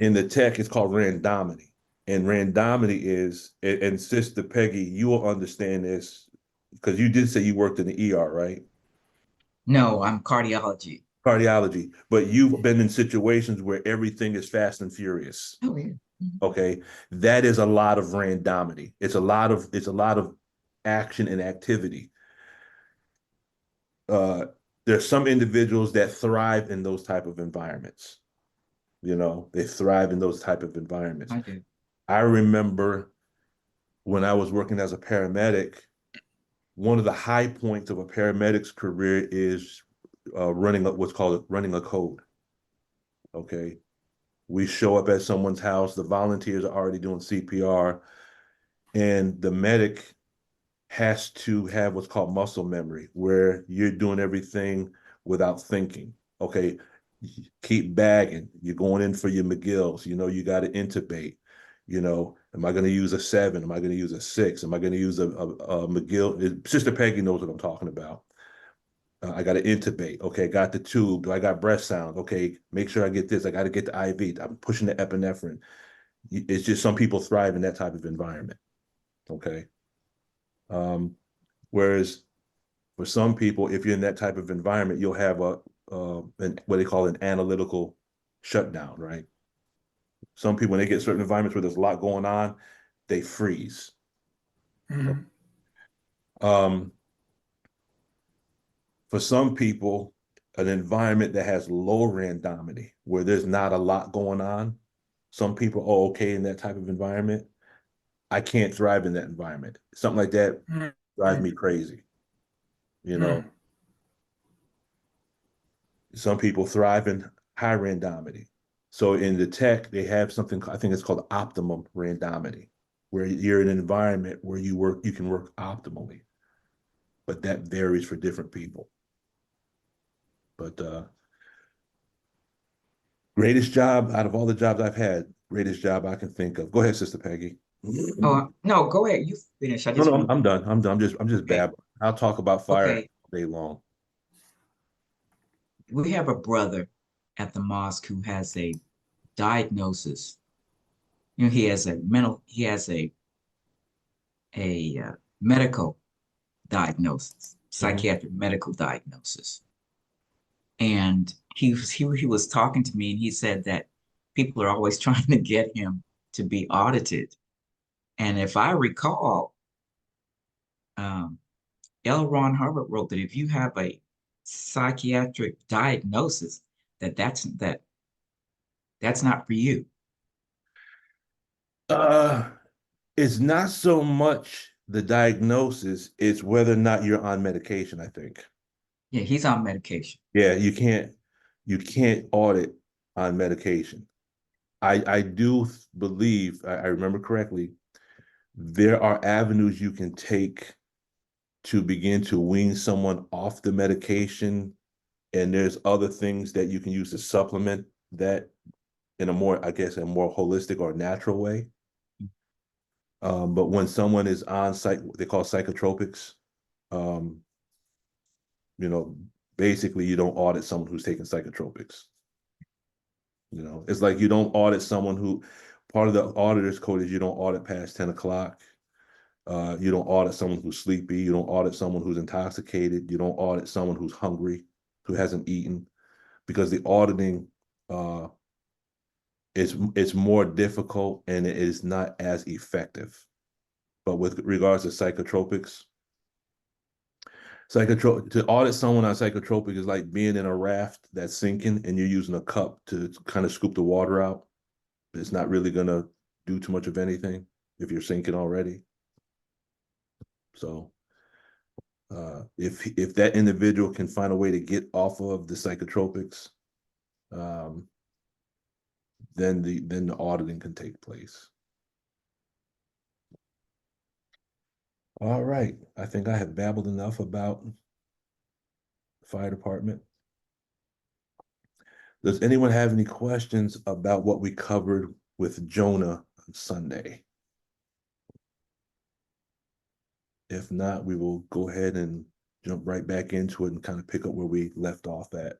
In the tech, it's called randomity. And randomity is, and Sister Peggy, you will understand this because you did say you worked in the ER, right? No, I'm cardiology. Cardiology, but you've been in situations where everything is fast and furious. Oh, yeah. Mhm. Okay. That is a lot of randomity. It's a lot of action and activity. Uh, there's some individuals that thrive in those type of environments. They thrive in those type of environments. I do. I remember when I was working as a paramedic, one of the high points of a paramedic's career is running what's called running a code. Okay. We show up at someone's house, the volunteers are already doing CPR, and the medic has to have what's called muscle memory, where you're doing everything without thinking. Okay, keep bagging. You're going in for your McGills. You got to intubate. Am I going to use a 7? Am I going to use a 6? Am I going to use a McGill? Sister Peggy knows what I'm talking about. I got to intubate. Okay, got the tube. Do I got breath sound? Okay, make sure I get this. I got to get the IV. I'm pushing the epinephrine. It's just some people thrive in that type of environment. Okay. Um, Whereas for some people, if you're in that type of environment, you'll have what they call an analytical shutdown, right? Some people, when they get certain environments where there's a lot going on, they freeze. Mhm. Um, for some people, an environment that has low randomity, where there's not a lot going on, some people are okay in that type of environment. I can't thrive in that environment. Something like that drives me Mhm. crazy. You know, Mhm. some people thrive in high randomity. So in the tech, they have something I think it's called optimum randomity, where you're in an environment where you can work optimally, but that varies for different people. But greatest job out of all the jobs I've had, greatest job I can think of. Go ahead, Sister Peggy. No, Oh, no, go ahead. You finish. I just no, want. I'm done. I'm done. I'm just Okay. babbling. I'll talk about fire Okay. all day long. We have a brother at the mosque who has a diagnosis. He has a medical diagnosis, Mhm. psychiatric medical diagnosis. And he was talking to me and he said that people are always trying to get him to be audited. And if I recall, um, L. Ron Hubbard wrote that if you have a psychiatric diagnosis, that's not for you. Uh, it's not so much the diagnosis, it's whether or not you're on medication, I think. Yeah, he's on medication. Yeah, you can't audit on medication. I do believe, I remember correctly, there are avenues you can take to begin to wean someone off the medication, and there's other things that you can use to supplement that in a more, I guess, a more holistic or natural way. But when someone is on they call psychotropics, um, you know, basically you don't audit someone who's taking psychotropics. It's like you don't audit someone who, part of the auditor's code is you don't audit past 10 o'clock. You don't audit someone who's sleepy. You don't audit someone who's intoxicated. You don't audit someone who's hungry, who hasn't eaten, because the auditing uh, it's more difficult and it is not as effective. But with regards to psychotropics, to audit someone on psychotropic is like being in a raft that's sinking and you're using a cup to kind of scoop the water out. It's not really gonna do too much of anything if you're sinking already. So if that individual can find a way to get off of the psychotropics, um, then the auditing can take place. All right, I think I have babbled enough about the fire department. Does anyone have any questions about what we covered with Jonah on Sunday? If not, we will go ahead and jump right back into it and kind of pick up where we left off at.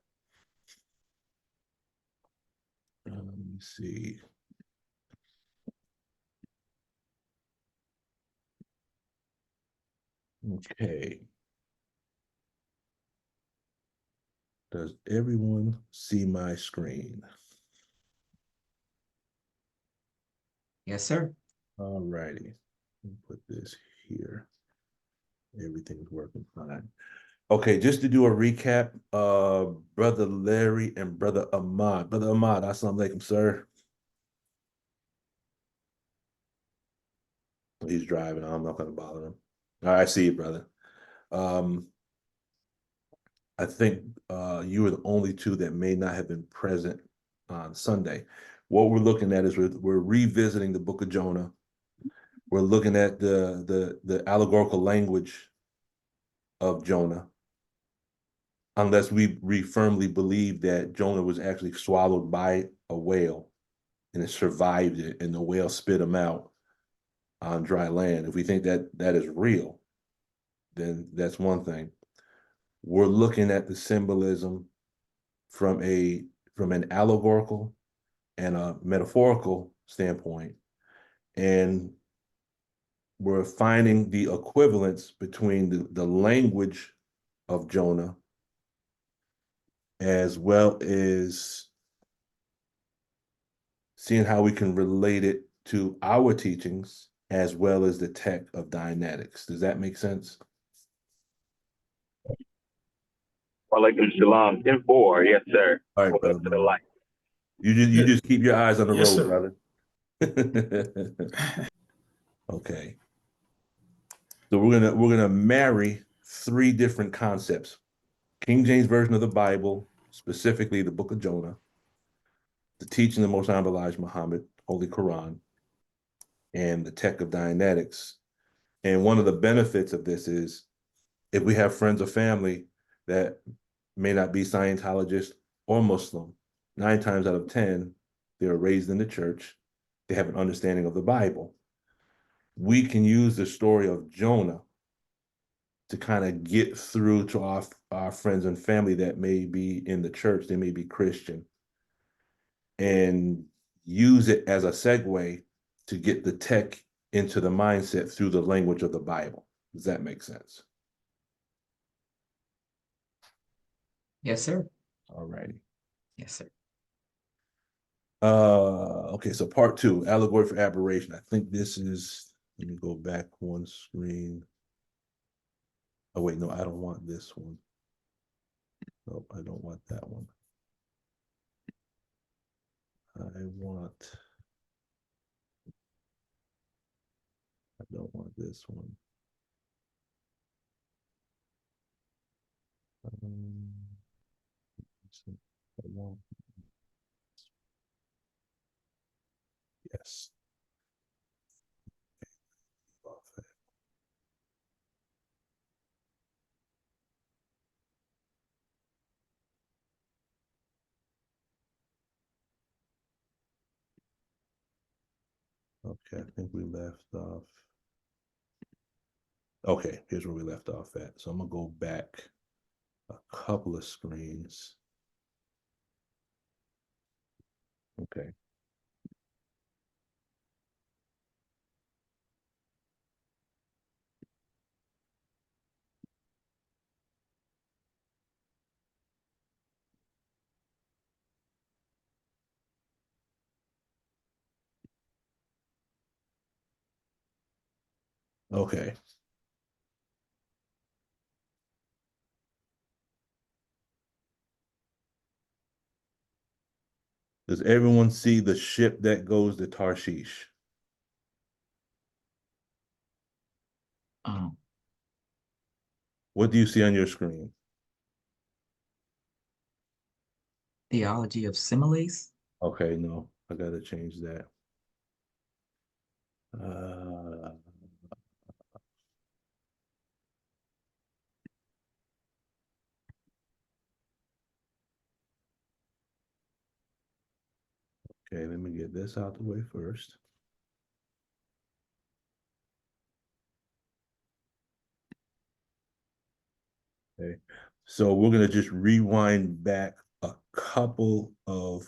Um, see. Okay. Does everyone see my screen? Yes, sir. All righty. Put this here. Everything's working fine. Okay, just to do a recap, Brother Larry and Brother Ahmad. Brother Ahmad, assalamu alaikum, sir. He's driving. I'm not going to bother him. All right, I see you, brother. Um, I think you were the only two that may not have been present on Sunday. What we're looking at is we're revisiting the Book of Jonah. We're looking at the allegorical language of Jonah, unless we firmly believe that Jonah was actually swallowed by a whale and it survived it, and the whale spit him out on dry land. If we think that that is real, then that's one thing. We're looking at the symbolism from an allegorical and a metaphorical standpoint, and we're finding the equivalence between the language of Jonah as well as seeing how we can relate it to our teachings as well as the tech of Dianetics. Does that make sense? Walaikum Shalom. 10-4. Yes, sir. All right, Welcome brother. to the light. You just keep your eyes on the Yes, road, sir. brother. Okay. So we're gonna marry three different concepts: King James Version of the Bible, specifically the Book of Jonah, the teaching of the Most Honorable Elijah Muhammad, Holy Quran, and the tech of Dianetics. And one of the benefits of this is if we have friends or family that may not be Scientologist or Muslim, 9 times out of 10, they were raised in the church, they have an understanding of the Bible. We can use the story of Jonah to kind of get through to our friends and family that may be in the church, they may be Christian, and use it as a segue to get the tech into the mindset through the language of the Bible. Does that make sense? Yes, sir. All righty. Yes, sir. Okay, so part two, allegory for aberration. I think this is, let me go back one screen. Oh, wait, no, I don't want this one. Nope, I don't want that one. I don't want this one. I want, yes. Okay, I think we left off. Okay, here's where we left off at. So I'm gonna go back a couple of screens. Okay. Okay. Does everyone see the ship that goes to Tarshish? Um, What do you see on your screen? Theology of similes. Okay, no, I gotta change that. Uh, okay, let me get this out the way first. Okay, so we're gonna just rewind back a couple of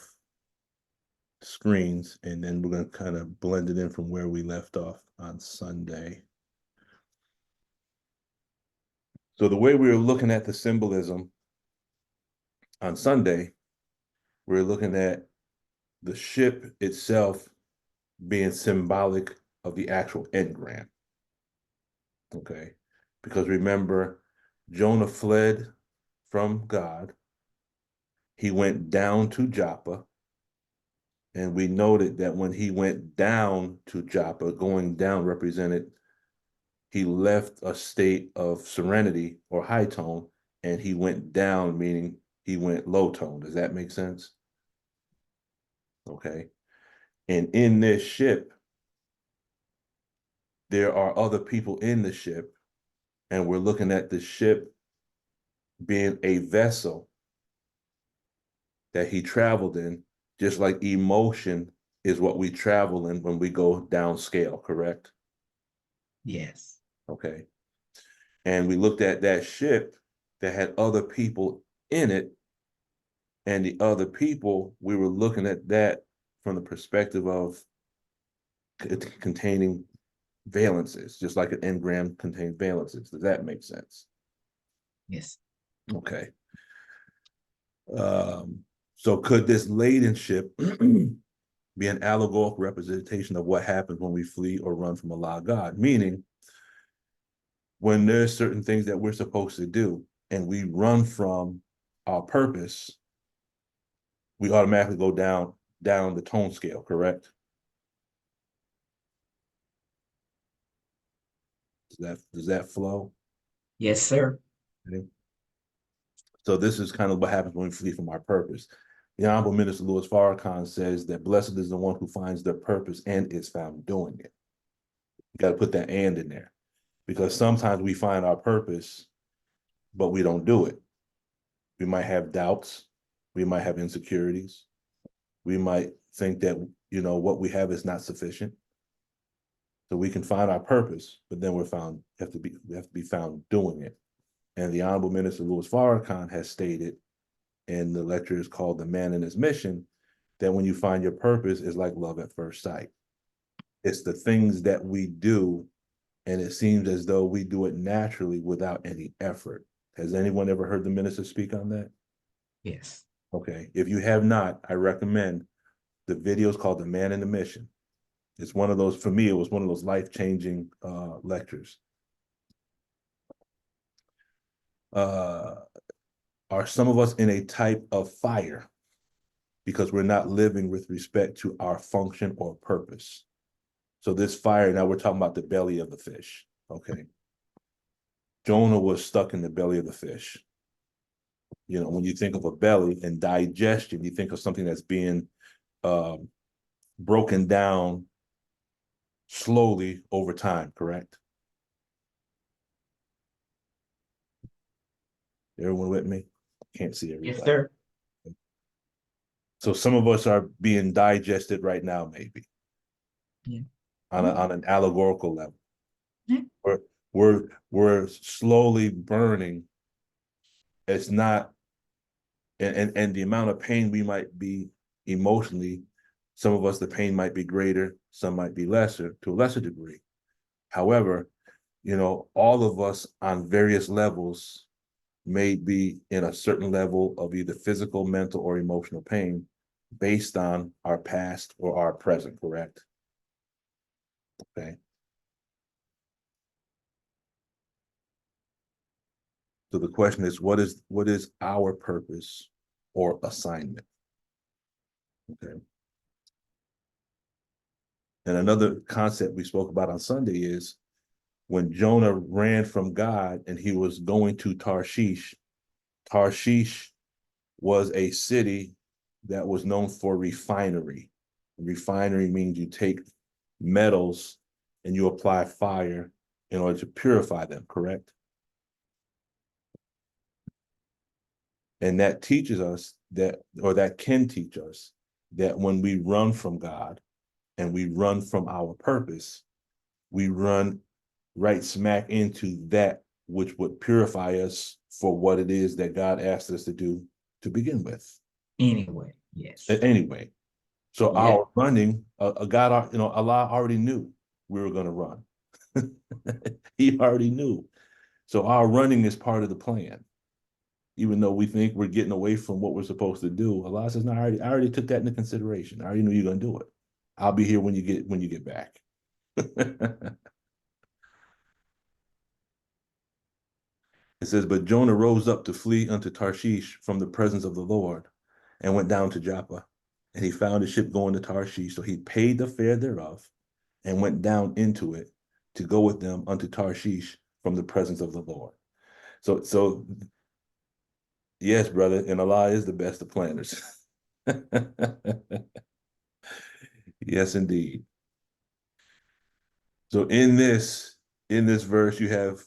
screens, and then we're going to kind of blend it in from where we left off on Sunday. So the way we were looking at the symbolism on Sunday, we're looking at the ship itself being symbolic of the actual engram. Okay, because remember, Jonah fled from God. He went down to Joppa. And we noted that when he went down to Joppa, going down represented he left a state of serenity or high tone, and he went down, meaning he went low tone. Does that make sense? Okay. And in this ship, there are other people in the ship, and we're looking at the ship being a vessel that he traveled in, just like emotion is what we travel in when we go downscale, correct? Yes. Okay. And we looked at that ship that had other people in it, and the other people, we were looking at that from the perspective of containing valences, just like an engram contains valences. Does that make sense? Yes. Okay. So could this laden ship be an allegorical representation of what happens when we flee or run from Allah God? Meaning, when there's certain things that we're supposed to do and we run from our purpose, we automatically go down the tone scale, correct? Does that flow? Yes, sir. Okay. So this is kind of what happens when we flee from our purpose. The Honorable Minister Louis Farrakhan says that blessed is the one who finds their purpose and is found doing it. You got to put that and in there, because sometimes we find our purpose, but we don't do it. We might have doubts. We might have insecurities. We might think that, what we have is not sufficient. So we can find our purpose, but then we have to be found doing it. And the Honorable Minister Louis Farrakhan has stated, and the lecture is called "The Man and His Mission," that when you find your purpose, is like love at first sight. It's the things that we do, and it seems as though we do it naturally without any effort. Has anyone ever heard the minister speak on that? Yes. Okay. If you have not, I recommend the videos called "The Man and the Mission." It's one of those, for me, it was one of those life-changing lectures. Are some of us in a type of fire because we're not living with respect to our function or purpose? So this fire, now we're talking about the belly of the fish, okay? Jonah was stuck in the belly of the fish. When you think of a belly and digestion, you think of something that's being broken down slowly over time, correct? Everyone with me? Can't see everybody. Yes, sir. So some of us are being digested right now, maybe. Yeah. On an allegorical level. Yeah. We're slowly burning. It's not, and the amount of pain we might be emotionally, some of us, the pain might be greater, some might be lesser, to a lesser degree. However, all of us on various levels may be in a certain level of either physical, mental, or emotional pain based on our past or our present, correct? Okay. So the question is, what is our purpose or assignment? Okay. And another concept we spoke about on Sunday is when Jonah ran from God and he was going to Tarshish. Tarshish was a city that was known for refinery. Refinery means you take metals and you apply fire in order to purify them, correct? And that teaches us that can teach us that when we run from God and we run from our purpose, we run right smack into that which would purify us for what it is that God asked us to do to begin with. Anyway, yes. Anyway, So Yeah. our running, God, Allah already knew we were going to run. He already knew. So our running is part of the plan. Even though we think we're getting away from what we're supposed to do, Allah says, "No, I already took that into consideration. I already knew you're going to do it. I'll be here when you get back." It says, "But Jonah rose up to flee unto Tarshish from the presence of the Lord, and went down to Joppa. And he found a ship going to Tarshish. So he paid the fare thereof, and went down into it to go with them unto Tarshish from the presence of the Lord." So yes, brother, and Allah is the best of planners. Yes, indeed. So in this verse, you have,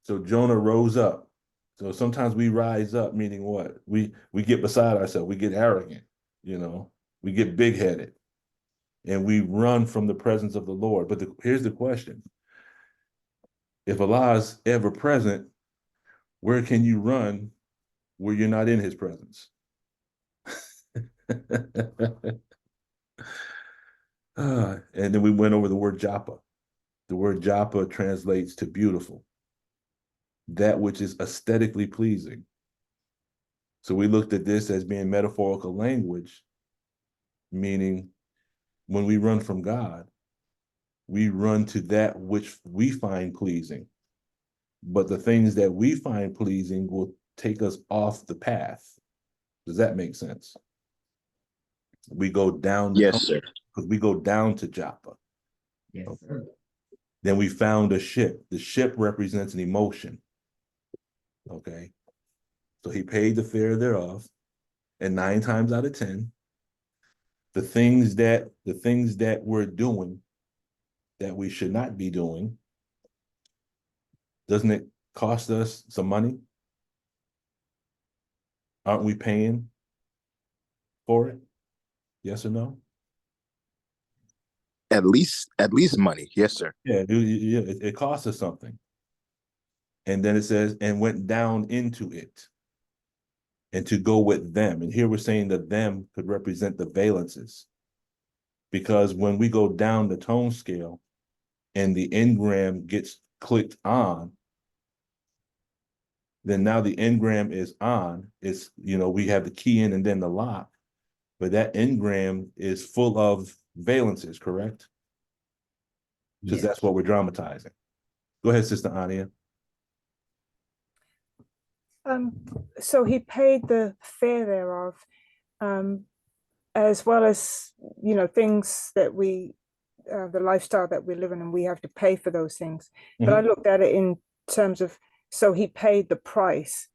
so Jonah rose up. So sometimes we rise up, meaning what? We get beside ourselves, we get arrogant, we get big-headed, and we run from the presence of the Lord. But here's the question. If Allah is ever present, where can you run where you're not in his presence? And then we went over the word Joppa. The word Joppa translates to beautiful, that which is aesthetically pleasing. So we looked at this as being metaphorical language, meaning when we run from God, we run to that which we find pleasing. But the things that we find pleasing will take us off the path. Does that make sense? We go down the Yes, sir. because we go down to Joppa. Yes, sir. Then we found a ship. The ship represents an emotion. Okay. So he paid the fare thereof. And 9 times out of 10, the things that we're doing that we should not be doing, doesn't it cost us some money? Aren't we paying for it? Yes or no? At least money. Yes, sir. Yeah, it costs us something. And then it says, and went down into it, and to go with them. And here we're saying that them could represent the valences. Because when we go down the tone scale and the engram gets clicked on, then now the engram is on. It's, we have the key in and then the lock, but that engram is full of valences, correct? Because Yes. that's what we're dramatizing. Go ahead, Sister Ania. So he paid the fare thereof, as well as, things that the lifestyle that we're living in, we have to pay for those things. But I looked at it in terms of, so he paid the price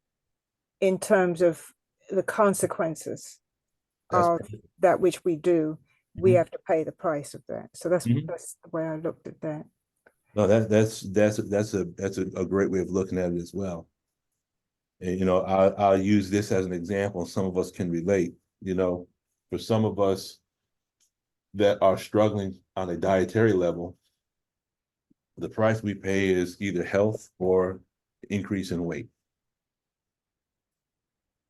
in terms of the consequences of that which we do. We have to pay the price of that. So that's the way I looked at that. No, that's a great way of looking at it as well. And I'll use this as an example. Some of us can relate. For some of us that are struggling on a dietary level, the price we pay is either health or increase in weight.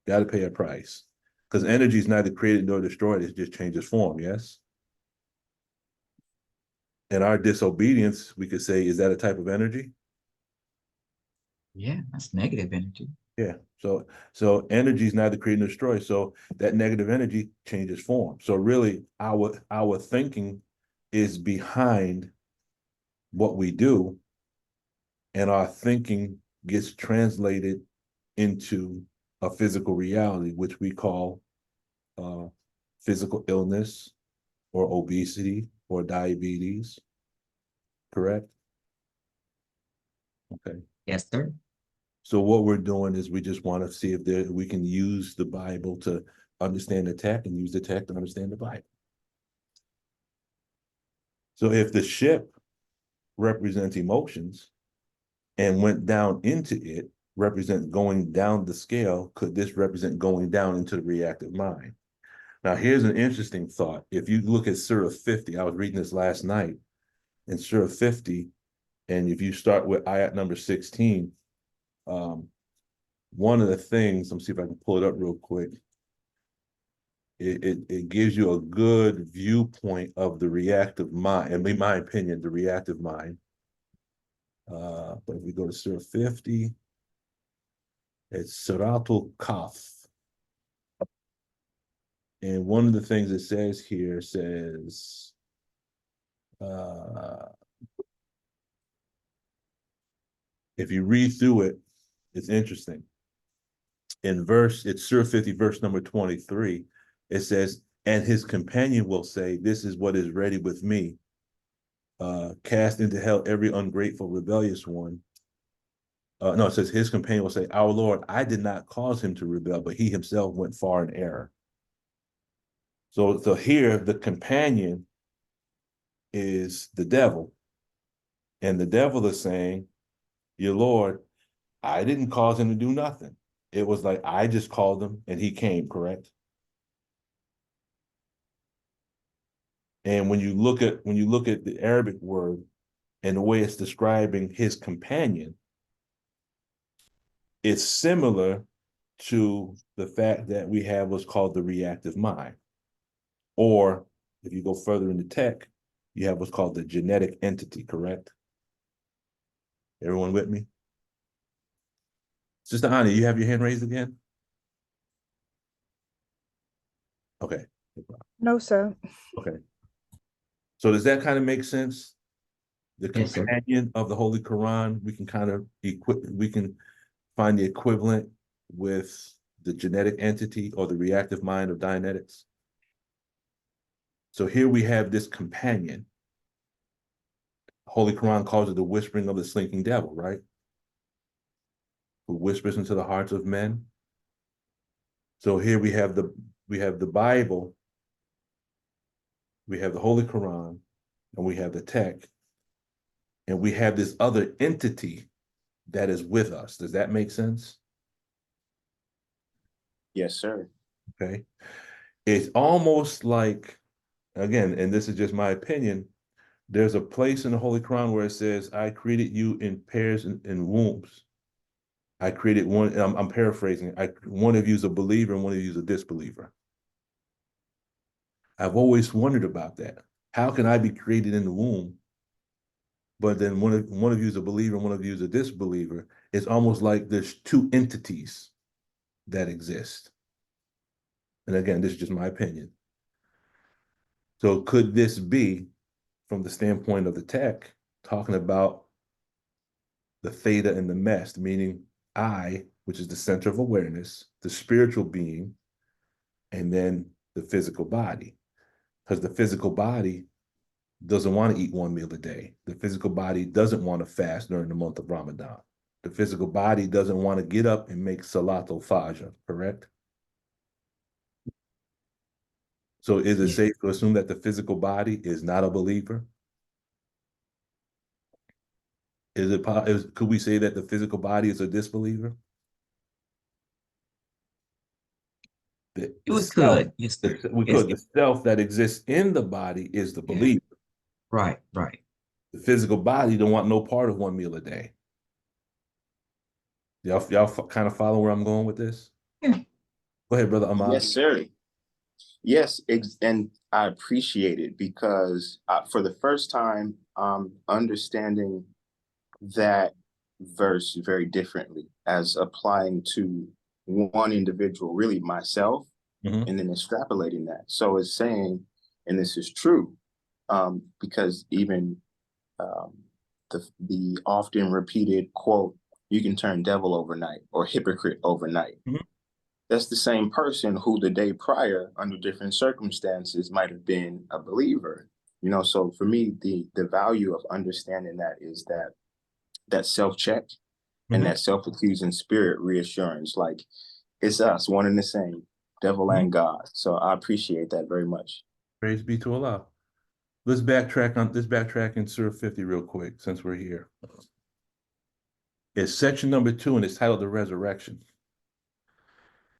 Got to pay a price, because energy is neither created nor destroyed. It just changes form. Yes. And our disobedience, we could say, is that a type of energy? Yeah, that's negative energy. Yeah. So energy is neither created nor destroyed. So that negative energy changes form. So really, our thinking is behind what we do, and our thinking gets translated into a physical reality, which we call physical illness or obesity or diabetes. Correct? Okay. Yes, sir. So what we're doing is we just want to see if we can use the Bible to understand the text and use the text to understand the Bible. So if the ship represents emotions and went down into it, represents going down the scale, could this represent going down into the reactive mind? Now, here's an interesting thought. If you look at Surah 50, I was reading this last night, in Surah 50, and if you start with ayat number 16, one of the things, let me see if I can pull it up real quick. it gives you a good viewpoint of the reactive mind, and in my opinion, the reactive mind. But if we go to Surah 50, it's Suratul Kaf. And one of the things it says here says, if you read through it, it's interesting. It's Surah 50, verse number 23. It says, and his companion will say, this is what is ready with me. Cast into hell every ungrateful, rebellious one. No, it says his companion will say, our Lord, I did not cause him to rebel, but he himself went far in error. So here, the companion is the devil. And the devil is saying, your Lord, I didn't cause him to do nothing. It was like, I just called him and he came, correct? And when you look at the Arabic word and the way it's describing his companion, it's similar to the fact that we have what's called the reactive mind. Or if you go further into tech, you have what's called the genetic entity, correct? Everyone with me? Sister Ani, you have your hand raised again? Okay. No, sir. Okay. So does that kind of make sense? The Yes, sir. companion of the Holy Quran, we can find the equivalent with the genetic entity or the reactive mind of Dianetics. So here we have this companion. Holy Quran calls it the whispering of the slinking devil, right? Who whispers into the hearts of men. So here we have the Bible, we have the Holy Quran, and we have the tech, and we have this other entity that is with us. Does that make sense? Yes, sir. Okay. It's almost like, again, and this is just my opinion, there's a place in the Holy Quran where it says, I created you in pairs and wombs. I created one, I'm paraphrasing, one of you is a believer and one of you is a disbeliever. I've always wondered about that. How can I be created in the womb, but then one of you is a believer and one of you is a disbeliever? It's almost like there's two entities that exist. And again, this is just my opinion. So could this be, from the standpoint of the tech, talking about the theta and the mest, meaning I, which is the center of awareness, the spiritual being, and then the physical body? Because the physical body doesn't want to eat one meal a day. The physical body doesn't want to fast during the month of Ramadan. The physical body doesn't want to get up and make Salat al-Fajr, correct? So is it safe to assume that the physical body is not a believer? Could we say that the physical body is a disbeliever? The We self, could. Yes, sir. the self that exists in the body is the Yeah. believer. Right, right. The physical body don't want no part of one meal a day. Y'all kind of follow where I'm going with this? Yeah. Go ahead, brother Ahmad. Yes, sir. Yes, and I appreciate it because for the first time, I'm understanding that verse very differently as applying to one individual, really myself, and then extrapolating that. So it's saying, and this is true, because even the often repeated quote, you can turn devil overnight or hypocrite overnight. That's the same person who the day prior, under different circumstances, might have been a believer. You know, so for me, the value of understanding that is that self-check and that self-accusing spirit reassurance, like it's us, one and the same, devil and God. So I appreciate that very much. Praise be to Allah. Let's backtrack in Surah 50 real quick, since we're here. It's section number 2, and it's titled The Resurrection.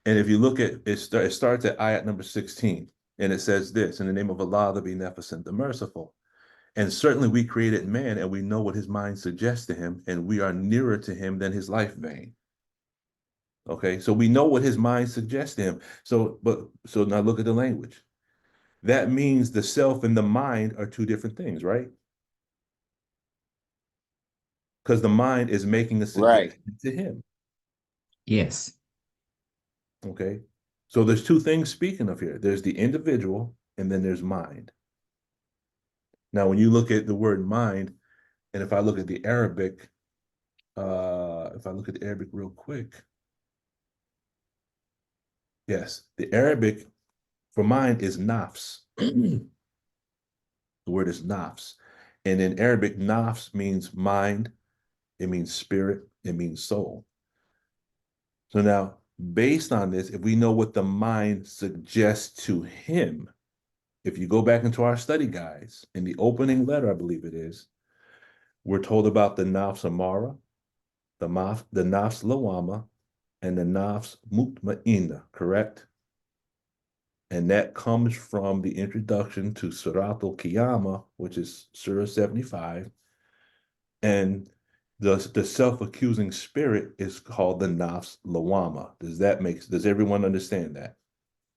And if you look at it, it starts at ayat number 16, and it says this: in the name of Allah, the Beneficent, the Merciful. And certainly we created man, and we know what his mind suggests to him, and we are nearer to him than his life vein. Okay, so we know what his mind suggests to him. So now look at the language. That means the self and the mind are two different things, right? Because the mind is making a Right. suggestion to him. Yes. Okay. So there's two things speaking of here. There's the individual and then there's mind. Now, when you look at the word mind, and if I look at the Arabic, if I look at the Arabic real quick, yes, the Arabic for mind is nafs. The word is nafs. And in Arabic, nafs means mind, it means spirit, it means soul. So now, based on this, if we know what the mind suggests to him, if you go back into our study guides, in the opening letter, I believe it is, we're told about the nafs amara, the nafs lawama, and the nafs mutmainna, correct? And that comes from the introduction to Surat al-Qiyamah, which is Surah 75. And the self-accusing spirit is called the nafs lawama. Does everyone understand that?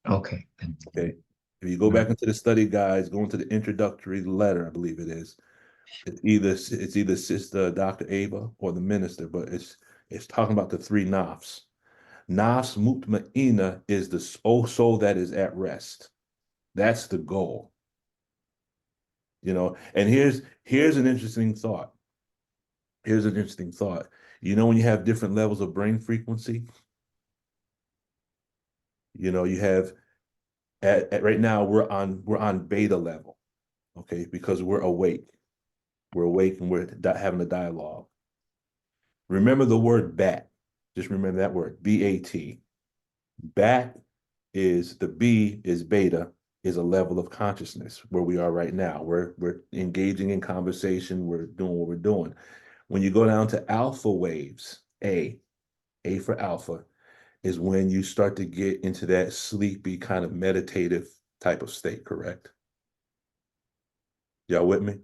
Okay. Okay. If you go back into the study guides, go into the introductory letter, I believe it is. It's either Sister Dr. Ava or the minister, but it's talking about the three nafs. Nafs mutmainna is the soul that is at rest. That's the goal. And here's an interesting thought. Here's an interesting thought. When you have different levels of brain frequency, you have at right now we're on beta level, okay, because we're awake. We're awake and we're having a dialogue. Remember the word bat. Just remember that word, B-A-T. Bat is the B is beta, is a level of consciousness where we are right now. We're engaging in conversation. We're doing what we're doing. When you go down to alpha waves, A for alpha, is when you start to get into that sleepy kind of meditative type of state, correct? Y'all with me?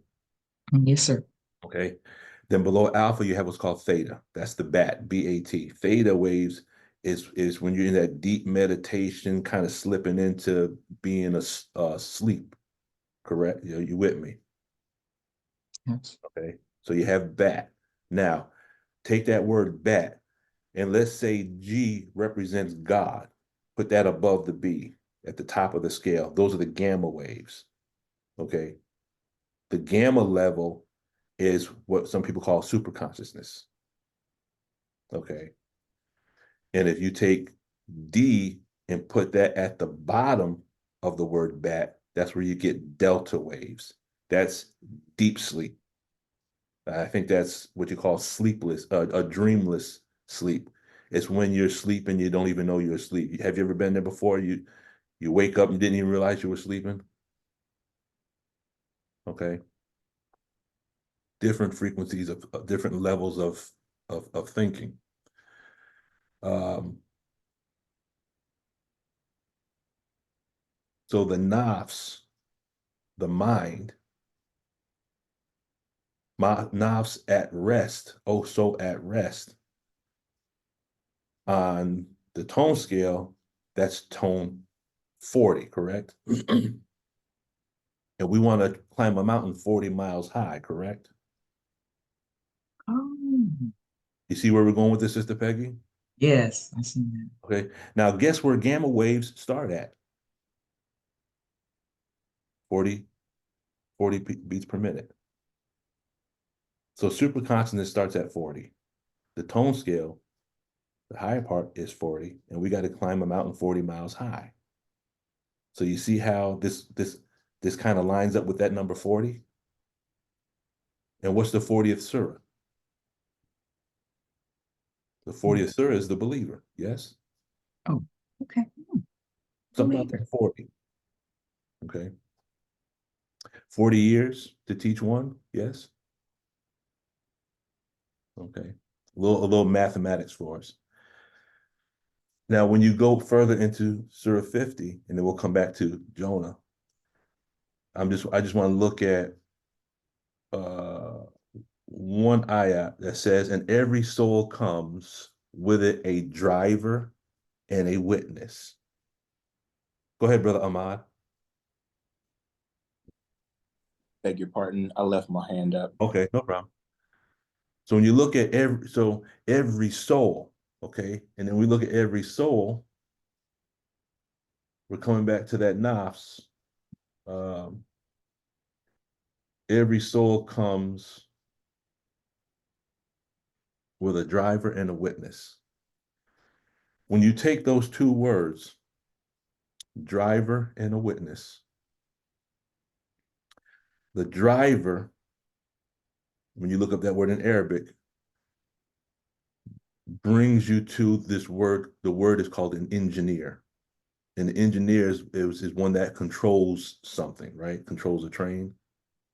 Yes, sir. Okay. Then below alpha, you have what's called theta. That's the bat, B-A-T. Theta waves is when you're in that deep meditation, kind of slipping into being asleep, correct? You with me? Yes. Okay. So you have bat. Now, take that word bat, and let's say G represents God. Put that above the B at the top of the scale. Those are the gamma waves. Okay. The gamma level is what some people call super consciousness. Okay. And if you take D and put that at the bottom of the word bat, that's where you get delta waves. That's deep sleep. I think that's what you call sleepless, a dreamless sleep. It's when you're sleeping, you don't even know you're asleep. Have you ever been there before? You wake up, you didn't even realize you were sleeping. Okay. Different frequencies of different levels of thinking. So the nafs, the mind, nafs at rest, oh so at rest. On the tone scale, that's tone 40, correct? And we want to climb a mountain 40 miles high, correct? Oh, You see where we're going with this, Sister Peggy? yes, I see that. Okay. Now, guess where gamma waves start at? 40 beats per minute. So super consciousness starts at 40. The tone scale, the higher part is 40, and we got to climb a mountain 40 miles high. So you see how this kind of lines up with that number 40? And what's the 40th surah? The 40th surah is the believer, yes? Oh, okay. Something about Believer. that 40. Okay. 40 years to teach one, yes? Okay. A little mathematics for us. Now, when you go further into Surah 50, and then we'll come back to Jonah, I just want to look at one ayah that says, and every soul comes with it a driver and a witness. Go ahead, Brother Ahmad. Beg your pardon, I left my hand up. Okay, no problem. So when you look at every soul, okay, and then we look at every soul, we're coming back to that nafs. Every soul comes with a driver and a witness. When you take those two words, driver and a witness, the driver, when you look up that word in Arabic, brings you to this word. The word is called an engineer. And the engineer is one that controls something, right? Controls a train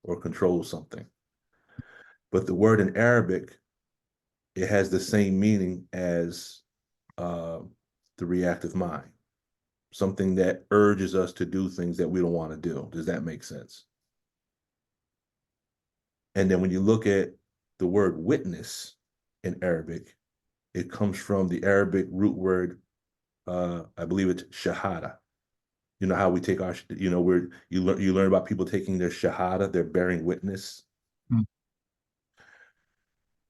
or controls something. But the word in Arabic, it has the same meaning as the reactive mind, something that urges us to do things that we don't want to do. Does that make sense? And then when you look at the word witness in Arabic, it comes from the Arabic root word, I believe it's shahada. You know how we take our, where you learn about people taking their shahada, their bearing witness. Mm.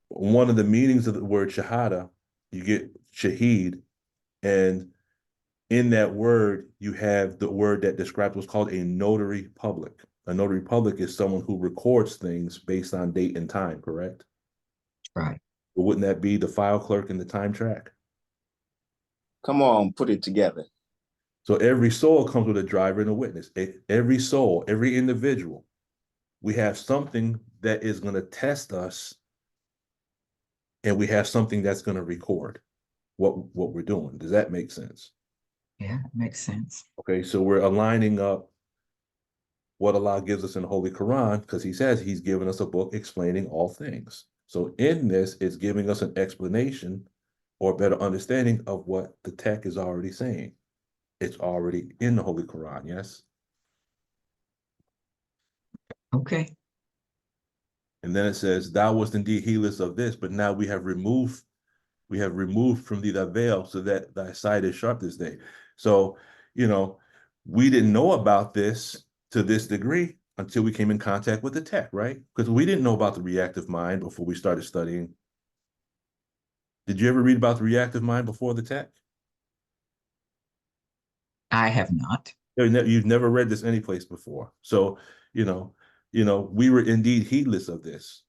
One of the meanings of the word shahada, you get shaheed, and in that word, you have the word that describes what's called a notary public. A notary public is someone who records things based on date and time, correct? Right. But wouldn't that be the file clerk in the time track? Come on, put it together. So every soul comes with a driver and a witness. Every soul, every individual, we have something that is going to test us, and we have something that's going to record what we're doing. Does that make sense? Yeah, makes sense. Okay, so we're aligning up what Allah gives us in the Holy Quran, because he says he's given us a book explaining all things. So in this, it's giving us an explanation or better understanding of what the tech is already saying. It's already in the Holy Quran, yes? Okay. And then it says, thou wast indeed heedless of this, but now we have removed from thee the veil so that thy sight is sharp this day. So, we didn't know about this to this degree until we came in contact with the tech, right? Because we didn't know about the reactive mind before we started studying. Did you ever read about the reactive mind before the tech? I have not. You've never read this anyplace before. So, we were indeed heedless of this,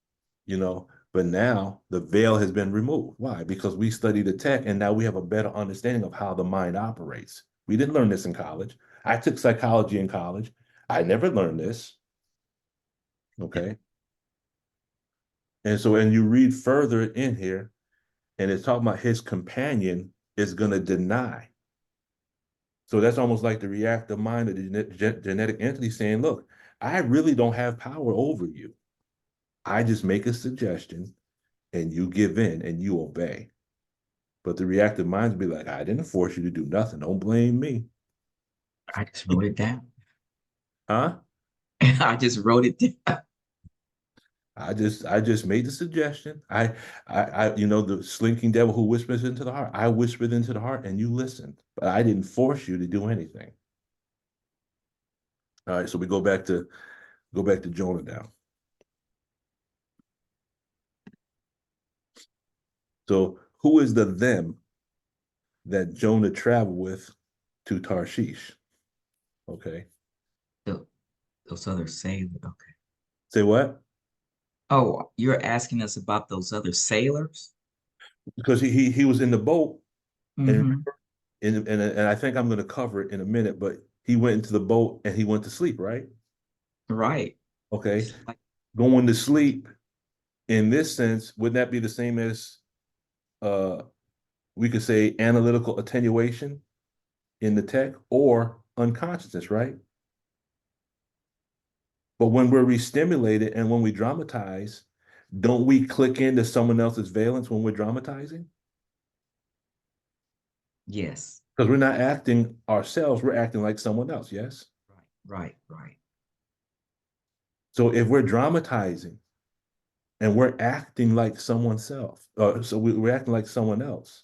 but now the veil has been removed. Why? Because we studied the tech, and now we have a better understanding of how the mind operates. We didn't learn this in college. I took psychology in college. I never learned this. Okay. And so, and you read further in here, and it's talking about his companion is going to deny. So that's almost like the reactive mind of the genetic entity saying, look, I really don't have power over you. I just make a suggestion and you give in and you obey. But the reactive minds be like, I didn't force you to do nothing. Don't blame me. I just wrote it down. Huh? I just wrote it down. I just made the suggestion. The slinking devil who whispers into the heart. I whispered into the heart and you listened, but I didn't force you to do anything. All right, so we go back to Jonah now. So who is the them that Jonah traveled with to Tarshish? Okay. Those other sailors. Okay. Say what? Oh, you're asking us about those other sailors? Because he was in the boat, and Mm-hmm. and I think I'm going to cover it in a minute, but he went into the boat and he went to sleep, right? Right. Okay. Like, Going to sleep in this sense, wouldn't that be the same as we could say analytical attenuation in the tech or unconsciousness, right? But when we're re-stimulated and when we dramatize, don't we click into someone else's valence when we're dramatizing? yes. Because we're not acting ourselves, we're acting like someone else, yes? Right. So if we're dramatizing and we're acting like someone else, we're acting like someone else,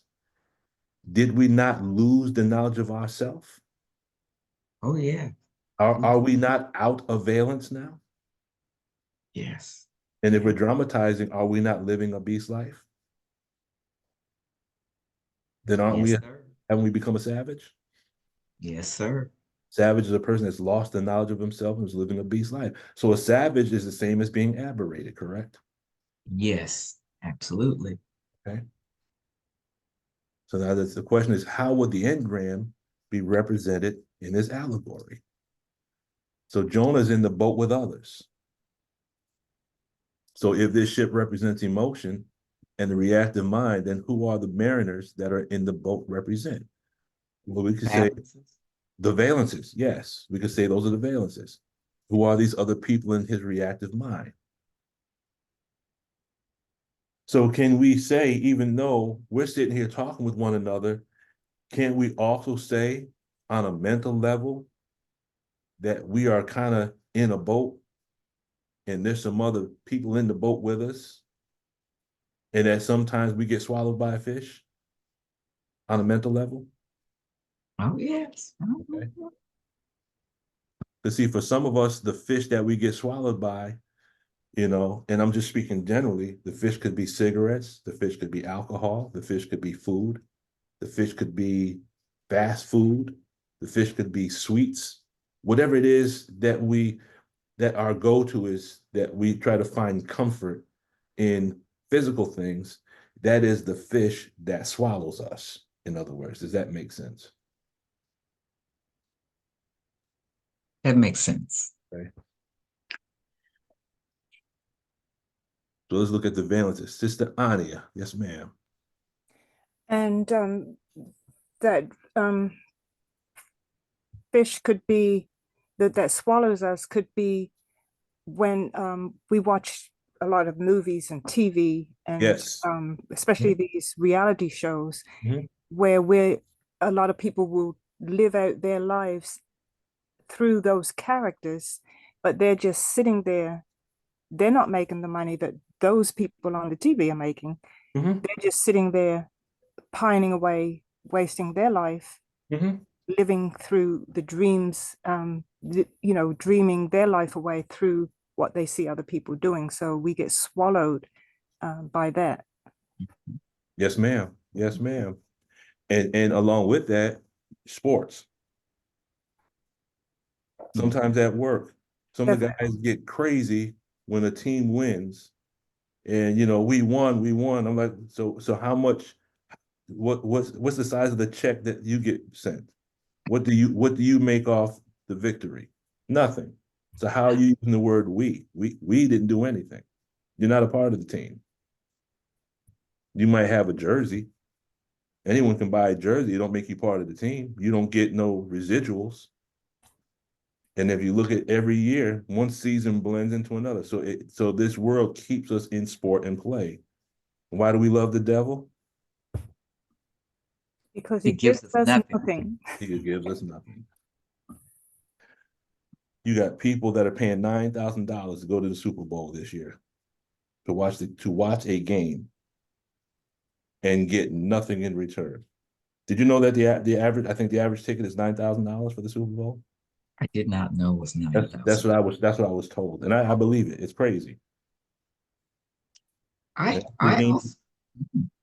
did we not lose the knowledge of ourselves? Oh, yeah. Are we not out of valence now? Yes. And if we're dramatizing, are we not living a beast life? Then Yes, sir. haven't we become a savage? Yes, sir. Savage is a person that's lost the knowledge of himself and is living a beast life. So a savage is the same as being aberrated, correct? Yes, absolutely. Okay. So now the question is, how would the engram be represented in this allegory? So Jonah's in the boat with others. So if this ship represents emotion and the reactive mind, then who are the mariners that are in the boat represent? Well, we could say Balances. the valences. Yes, we could say those are the valences. Who are these other people in his reactive mind? So can we say, even though we're sitting here talking with one another, can't we also say on a mental level that we are kind of in a boat and there's some other people in the boat with us, and that sometimes we get swallowed by a fish on a mental level? Oh, yes. Okay. Because see, for some of us, the fish that we get swallowed by, and I'm just speaking generally, the fish could be cigarettes, the fish could be alcohol, the fish could be food, the fish could be fast food, the fish could be sweets, whatever it is that our go-to is, that we try to find comfort in physical things, that is the fish that swallows us. In other words, does that make sense? That makes sense. Okay. So let's look at the valences. Sister Ania, yes, ma'am. And that fish could be that swallows us could be when we watch a lot of movies and TV and Yes. especially these reality shows Mhm. where a lot of people will live out their lives through those characters, but they're just sitting there. They're not making the money that those people on the TV are making. Mhm. They're just sitting there pining away, wasting their life, Mhm. living through the dreams, dreaming their life away through what they see other people doing. So we get swallowed by that. Yes, ma'am. Yes, ma'am. And along with that, sports. Sometimes at work, some of the guys get crazy when a team wins, and we won. I'm like, so how much? What's the size of the check that you get sent? What do you make off the victory? Nothing. So how are you using the word we? We didn't do anything. You're not a part of the team. You might have a jersey. Anyone can buy a jersey. It don't make you part of the team. You don't get no residuals. And if you look at every year, one season blends into another. So this world keeps us in sport and play. Why do we love the devil? Because It he gives gives us us nothing. nothing. He gives us nothing. You got people that are paying $9,000 to go to the Super Bowl this year to watch a game and get nothing in return. Did you know that the average ticket is $9,000 for the Super Bowl? I did not know it was That's 9,000. what I was told, and I believe it. It's crazy. I The I game, also,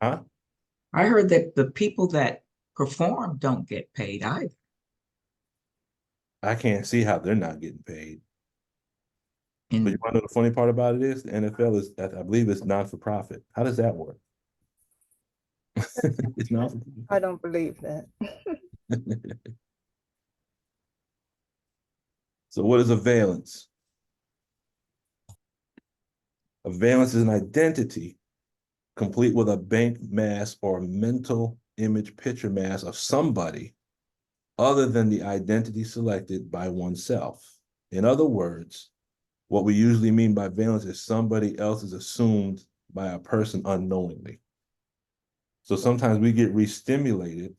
huh? I heard that the people that perform don't get paid either. I can't see how they're not getting paid. But you And want to know the funny part about it is the NFL is, I believe, it's non for profit. How does that work? It's not. I don't believe that. So what is a valence? A valence is an identity complete with a bank mass or mental image picture mass of somebody other than the identity selected by oneself. In other words, what we usually mean by valence is somebody else is assumed by a person unknowingly. So sometimes we get re-stimulated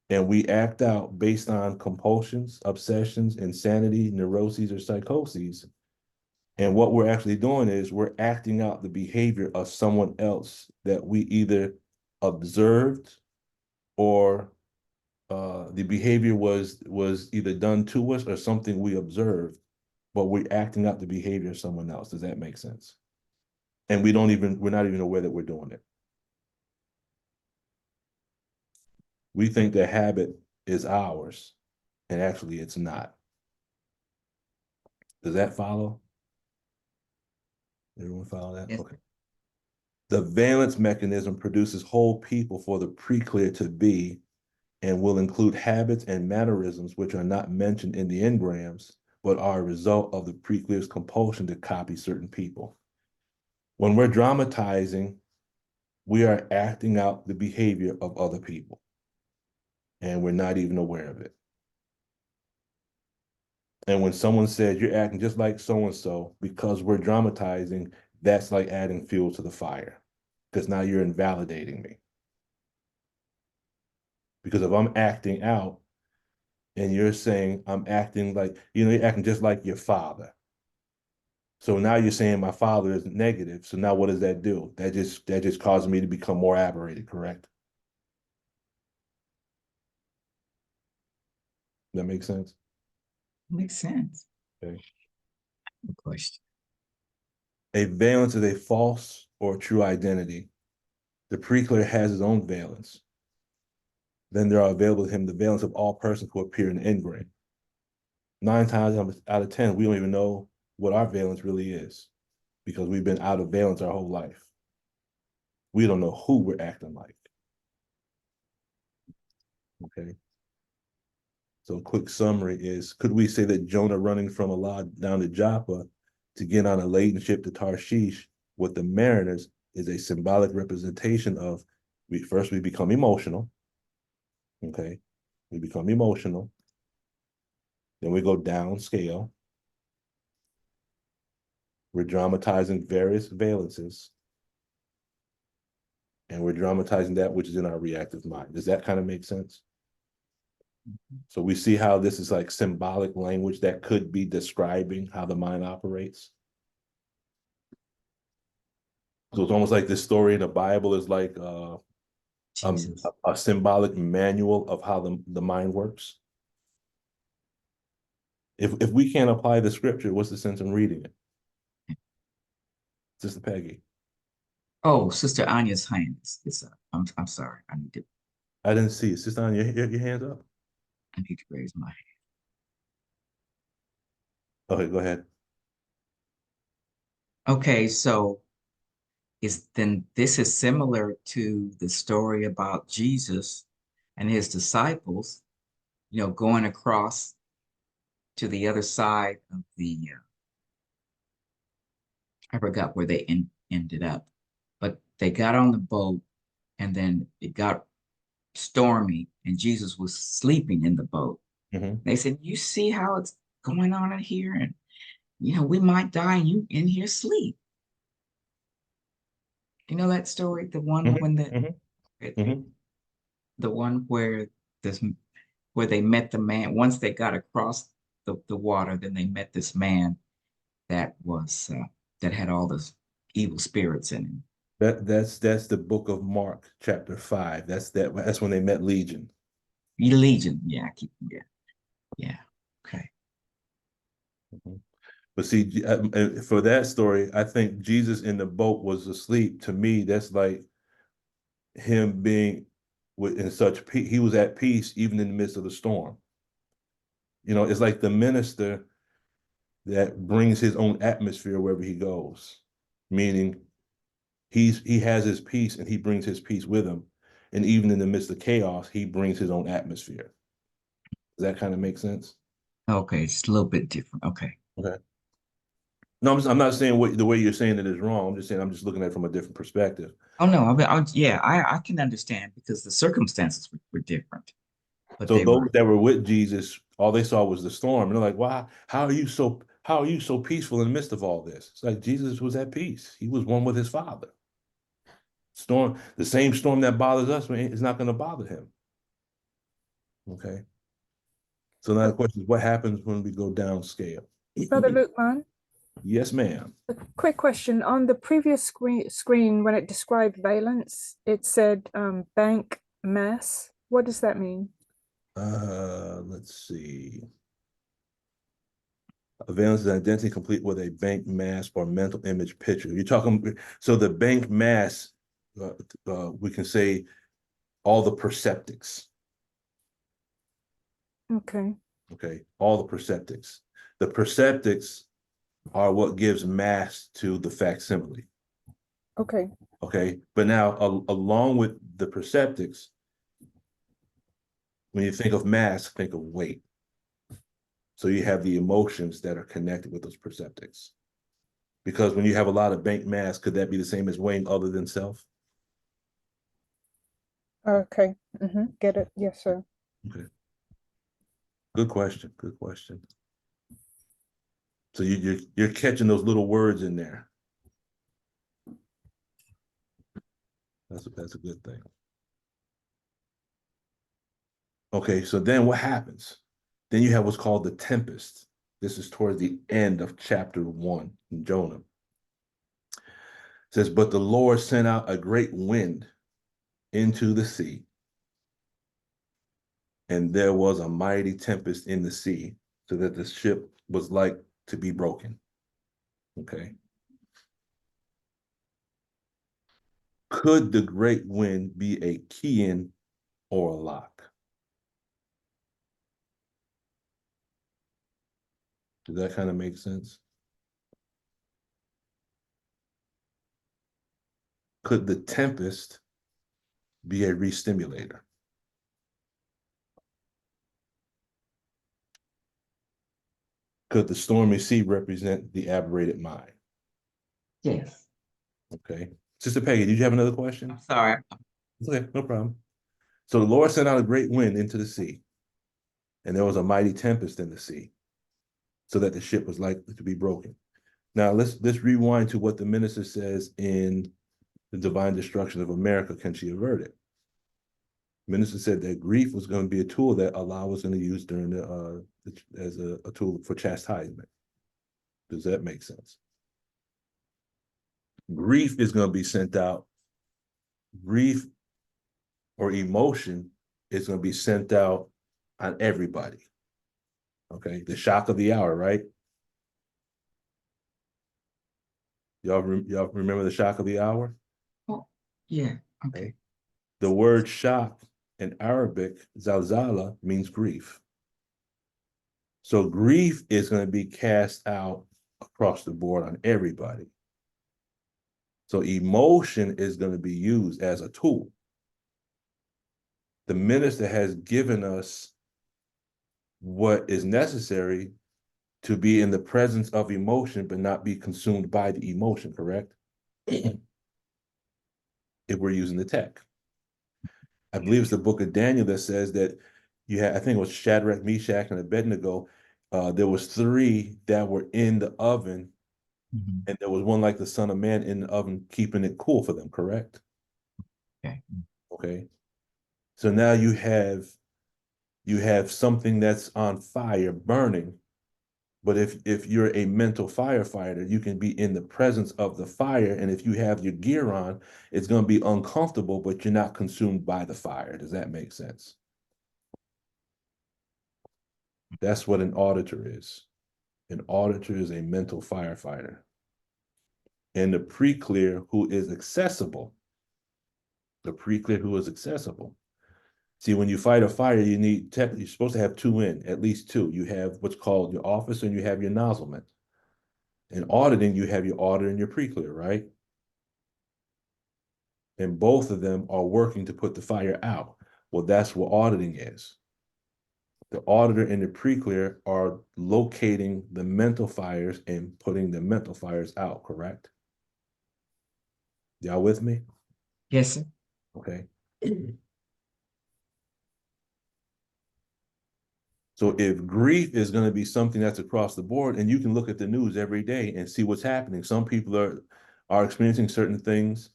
and we act out based on compulsions, obsessions, insanity, neuroses, or psychoses. And what we're actually doing is we're acting out the behavior of someone else that we either observed or the behavior was either done to us or something we observed, but we're acting out the behavior of someone else. Does that make sense? And we're not even aware that we're doing it. We think the habit is ours, and actually it's not. Does that follow? Everyone follow that? Yes. Okay. The valence mechanism produces whole people for the pre-clear to be, and will include habits and mannerisms which are not mentioned in the engrams, but are a result of the pre-clear's compulsion to copy certain people. When we're dramatizing, we are acting out the behavior of other people, and we're not even aware of it. And when someone says you're acting just like so-and-so, because we're dramatizing, that's like adding fuel to the fire, because now you're invalidating me. Because if I'm acting out and you're saying I'm acting like, you're acting just like your father. So now you're saying my father is negative. So now what does that do? That just causes me to become more aberrated, correct? That makes sense? Makes sense. Okay. Good question. A valence is a false or true identity. The pre-clear has his own valence. Then there are available to him the valence of all persons who appear in the engram. 9 times out of 10, we don't even know what our valence really is, because we've been out of valence our whole life. We don't know who we're acting like. Okay. So a quick summary is, could we say that Jonah running from Allah down to Joppa to get on a laden ship to Tarshish with the mariners is a symbolic representation of, we become emotional. Okay. We become emotional. Then we go down scale. We're dramatizing various valences. And we're dramatizing that which is in our reactive mind. Does that kind of make sense? So we see how this is like symbolic language that could be describing how the mind operates. So it's almost like this story in the Bible is like a symbolic manual of how the mind works. If we can't apply the scripture, what's the sense in reading it? Sister Peggy. Oh, Sister Anya's hand is up. I'm sorry. I didn't see it. Sister Anya, your hands up. I need to raise my hand. Okay, go ahead. Okay, so this is similar to the story about Jesus and his disciples, going across to the other side of I forgot where they ended up, but they got on the boat and then it got stormy and Jesus was sleeping in the boat. Mm-hmm. They said, you see how it's going on in here? And, we might die and you in here sleep. You know that story? The one when the one where they met the man, once they got across the water, then they met this man that was that had all the evil spirits in him. That's the book of Mark, chapter 5. That's when they met Legion. Legion, yeah, okay. Mm-hmm. But see, for that story, I think Jesus in the boat was asleep. To me, that's like him being in such peace. He was at peace even in the midst of the storm. It's like the minister that brings his own atmosphere wherever he goes, meaning he has his peace and he brings his peace with him. And even in the midst of chaos, he brings his own atmosphere. Does that kind of make sense? Okay, it's a little bit different. Okay. Okay. No, I'm not saying the way you're saying it is wrong. I'm just saying I'm just looking at it from a different perspective. Oh no, I can understand because the circumstances were different. But So those that were with Jesus, all they saw was the storm. And they're like, wow, how are you so peaceful in the midst of all this? It's like Jesus was at peace. He was one with his Father. The same storm that bothers us is not going to bother him. Okay. So now the question is, what happens when we go downscale? Brother Lukeman, Yes, ma'am. a quick question. On the previous screen, when it described valence, it said bank mass. What does that mean? Let's see. A valence is an identity complete with a bank mass or mental image picture. You're talking, so the bank mass, we can say all the perceptics. Okay. Okay, all the perceptics. The perceptics are what gives mass to the facsimile. Okay. Okay, but now along with the perceptics, when you think of mass, think of weight. So you have the emotions that are connected with those perceptics. Because when you have a lot of bank mass, could that be the same as weighing other than self? Okay. Get it. Yes, sir. Okay. Good question. Good question. So you're catching those little words in there. That's a good thing. Okay, so then what happens? Then you have what's called the Tempest. This is towards the end of chapter 1 in Jonah. It says, but the Lord sent out a great wind into the sea, and there was a mighty tempest in the sea, so that the ship was like to be broken. Okay. Could the great wind be a key-in or a lock? Does that kind of make sense? Could the tempest be a re-stimulator? Could the stormy sea represent the aberrated mind? Yes. Okay. Sister Peggy, did you have another question? I'm sorry. Okay, no problem. So the Lord sent out a great wind into the sea, and there was a mighty tempest in the sea, so that the ship was likely to be broken. Now let's rewind to what the minister says in The Divine Destruction of America, Can She Avert It? The minister said that grief was going to be a tool that Allah was going to use during as a tool for chastisement. Does that make sense? Grief is going to be sent out. Grief or emotion is going to be sent out on everybody. Okay, the shock of the hour, right? Y'all remember the shock of the hour? Oh, yeah. Okay. The word shock in Arabic, zalzala, means grief. So grief is going to be cast out across the board on everybody. So emotion is going to be used as a tool. The minister has given us what is necessary to be in the presence of emotion, but not be consumed by the emotion, correct? If we're using the tech. I believe it's the book of Daniel that says that you had, I think it was Shadrach, Meshach, and Abednego. There was 3 that were in the oven, and there was one like the Son of Man in the oven, keeping it cool for them, correct? Okay. Okay. So now you have something that's on fire, burning. But if you're a mental firefighter, you can be in the presence of the fire, and if you have your gear on, it's going to be uncomfortable, but you're not consumed by the fire. Does that make sense? That's what an auditor is. An auditor is a mental firefighter. And the pre-clear who is accessible. The pre-clear who is accessible. See, when you fight a fire, you're supposed to have 2 in, at least 2. You have what's called your officer and you have your nozzleman. In auditing, you have your auditor and your pre-clear, right? And both of them are working to put the fire out. Well, that's what auditing is. The auditor and the pre-clear are locating the mental fires and putting the mental fires out, correct? Y'all with me? Yes, sir. Okay. So if grief is going to be something that's across the board, and you can look at the news every day and see what's happening. Some people are experiencing certain things.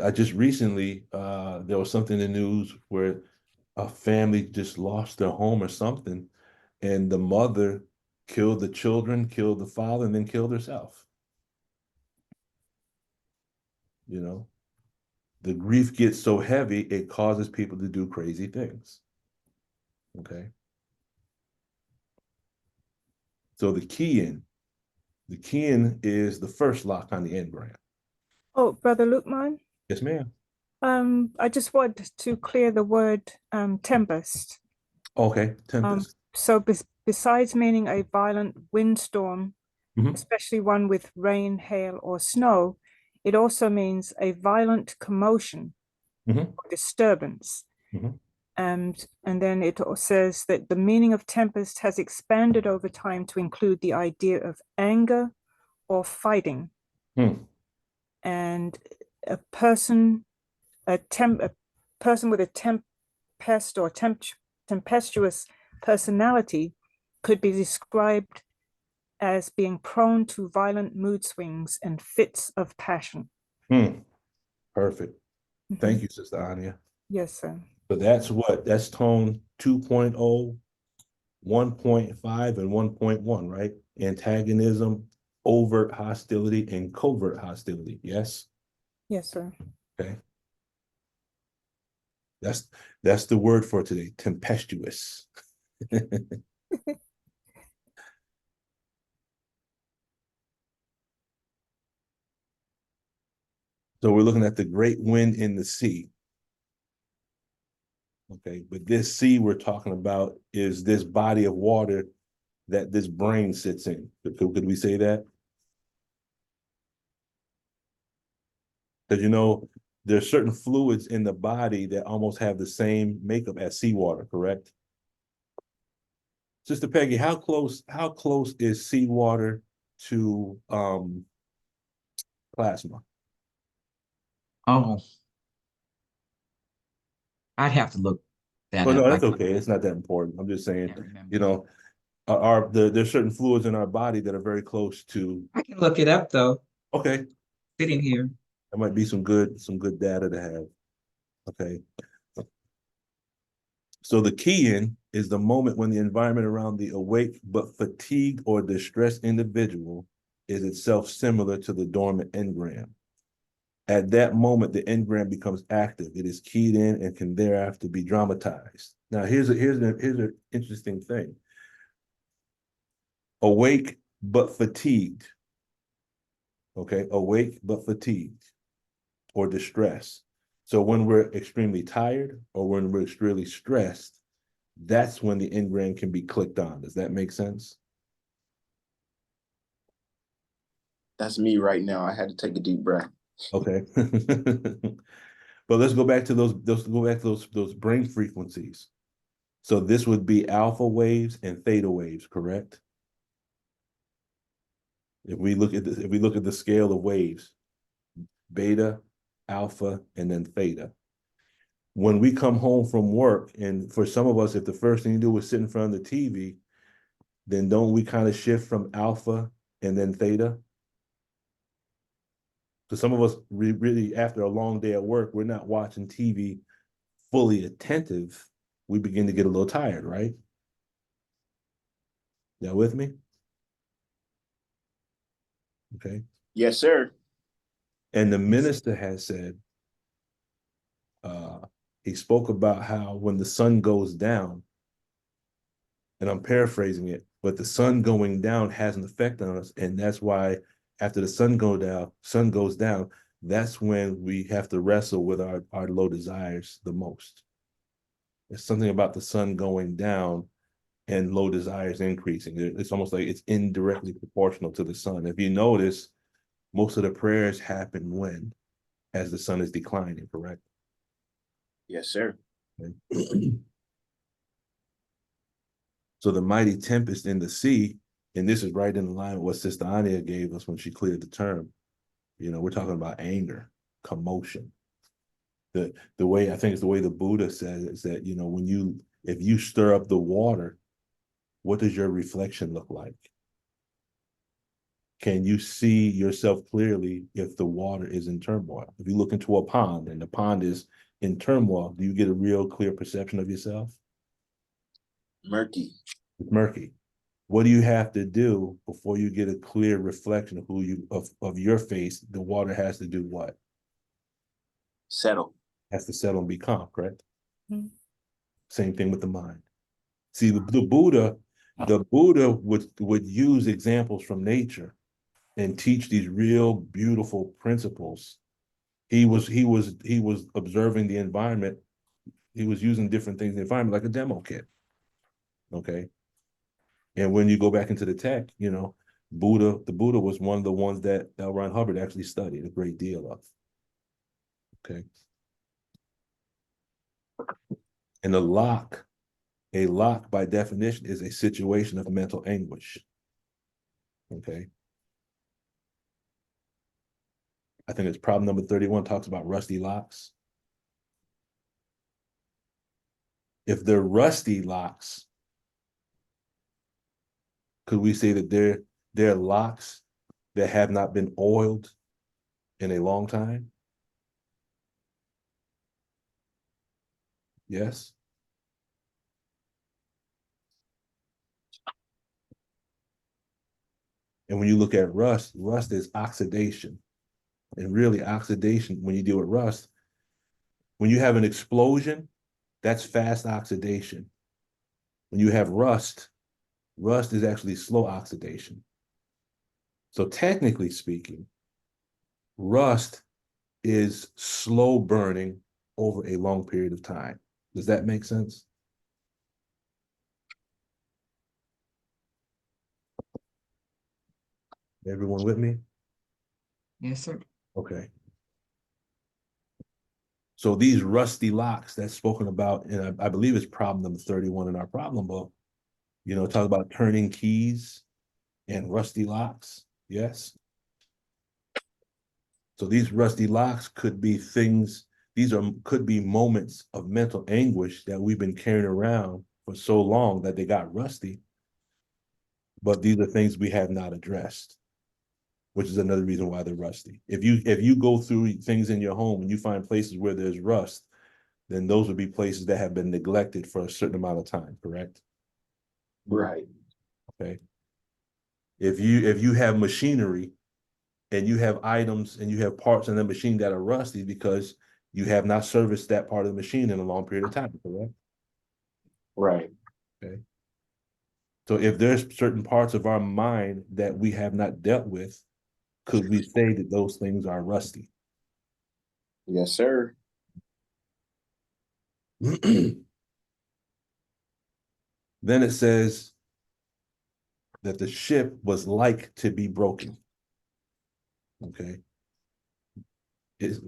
I just recently, there was something in the news where a family just lost their home or something, and the mother killed the children, killed the father, and then killed herself. You know? The grief gets so heavy, it causes people to do crazy things. Okay. So the key in is the first lock on the engram. Oh, Brother Lukman, Yes, ma'am. I just want to clear the word tempest. Okay, Tempest. So besides meaning a violent windstorm, Mhm. especially one with rain, hail, or snow, it also means a violent commotion Mhm. or disturbance. Mhm. And then it says that the meaning of tempest has expanded over time to include the idea of anger or fighting. Hmm. And a person, a person with a tempest or tempestuous personality could be described as being prone to violent mood swings and fits of passion. Hmm. Perfect. Mhm. Thank you, Sister Anya. Yes, sir. So that's tone 2.0, 1.5, and 1.1, right? Antagonism, overt hostility, and covert hostility. Yes? Yes, sir. Okay. That's the word for today, tempestuous. So we're looking at the great wind in the sea. Okay, but this sea we're talking about is this body of water that this brain sits in. Could we say that? Because there's certain fluids in the body that almost have the same makeup as seawater, correct? Sister Peggy, how close is seawater to plasma? Oh, I'd have to look that Well, up. no, I that's okay. It's not that important. I'm just saying, can't remember. you know, there's certain fluids in our body that are very close to. I can look it up though, Okay, sitting here. that might be some good data to have. Okay. So the key in is the moment when the environment around the awake but fatigued or distressed individual is itself similar to the dormant engram. At that moment, the engram becomes active. It is keyed in and can thereafter be dramatized. Now, here's an interesting thing. Awake but fatigued. Okay, awake but fatigued or distressed. So when we're extremely tired or when we're extremely stressed, that's when the engram can be clicked on. Does that make sense? That's me right now. I had to take a deep breath. Okay. But let's go back to those brain frequencies. So this would be alpha waves and theta waves, correct? If we look at the scale of waves, beta, alpha, and then theta. When we come home from work, and for some of us, if the first thing you do is sit in front of the TV, then don't we kind of shift from alpha and then theta? So some of us really, after a long day at work, we're not watching TV fully attentive. We begin to get a little tired, right? Y'all with me? Okay. Yes, sir. And the minister has said, uh, he spoke about how when the sun goes down, and I'm paraphrasing it, but the sun going down has an effect on us. And that's why after the sun goes down, that's when we have to wrestle with our low desires the most. There's something about the sun going down and low desires increasing. It's almost like it's indirectly proportional to the sun. If you notice, most of the prayers happen when? As the sun is declining, correct? Yes, sir. Okay. So the mighty tempest in the sea, and this is right in line with what Sister Anya gave us when she cleared the term. We're talking about anger, commotion. The way I think it's the way the Buddha says is that if you stir up the water, what does your reflection look like? Can you see yourself clearly if the water is in turmoil? If you look into a pond and the pond is in turmoil, do you get a real clear perception of yourself? Murky. It's murky. What do you have to do before you get a clear reflection of of your face? The water has to do what? Settle. Has to settle and be calm, correct? Mm. Same thing with the mind. See, the Buddha would use examples from nature and teach these real beautiful principles. He was observing the environment. He was using different things in the environment like a demo kit. Okay. And when you go back into the text, you know, the Buddha was one of the ones that L. Ron Hubbard actually studied a great deal of. Okay. And a lock by definition is a situation of mental anguish. Okay. I think it's problem number 31 talks about rusty locks. If they're rusty locks, could we say that they're locks that have not been oiled in a long time? Yes. And when you look at rust is oxidation. And really oxidation, when you deal with rust, when you have an explosion, that's fast oxidation. When you have rust is actually slow oxidation. So technically speaking, rust is slow burning over a long period of time. Does that make sense? Everyone with me? Yes, sir. Okay. So these rusty locks that's spoken about, and I believe it's problem number 31 in our problem book, you know, talk about turning keys and rusty locks. Yes. So these rusty locks could be things, could be moments of mental anguish that we've been carrying around for so long that they got rusty. But these are things we have not addressed, which is another reason why they're rusty. If you go through things in your home and you find places where there's rust, then those would be places that have been neglected for a certain amount of time, correct? Right. Okay. If you have machinery and you have items and you have parts in the machine that are rusty because you have not serviced that part of the machine in a long period of time, correct? Right. Okay. So if there's certain parts of our mind that we have not dealt with, could we say that those things are rusty? Yes, sir. Then it says that the ship was like to be broken. Okay.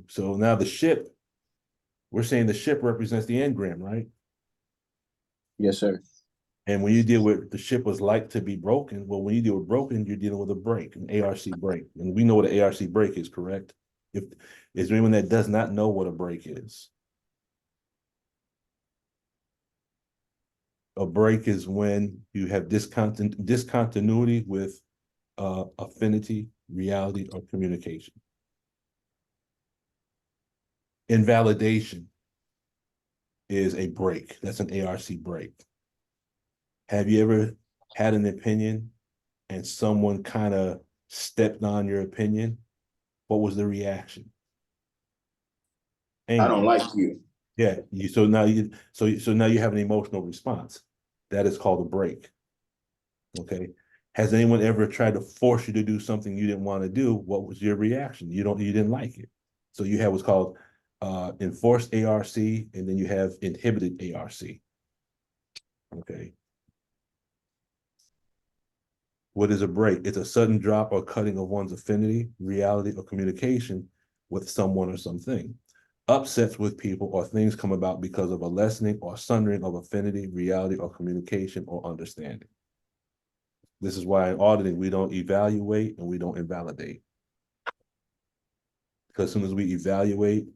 So now the ship, we're saying the ship represents the engram, right? Yes, sir. And when you deal with the ship was like to be broken, well, when you deal with broken, you're dealing with a break, an ARC break. And we know what an ARC break is, correct? If is there anyone that does not know what a break is? A break is when you have discontinuity with affinity, reality, or communication. Invalidation is a break. That's an ARC break. Have you ever had an opinion and someone kind of stepped on your opinion? What was the reaction? I Anger. don't like you. Yeah. So now you have an emotional response. That is called a break. Okay. Has anyone ever tried to force you to do something you didn't want to do? What was your reaction? You didn't like it. So you have what's called enforced ARC, and then you have inhibited ARC. Okay. What is a break? It's a sudden drop or cutting of one's affinity, reality, or communication with someone or something. Upsets with people or things come about because of a lessening or sundering of affinity, reality, or communication or understanding. This is why in auditing, we don't evaluate and we don't invalidate. Because as soon as we evaluate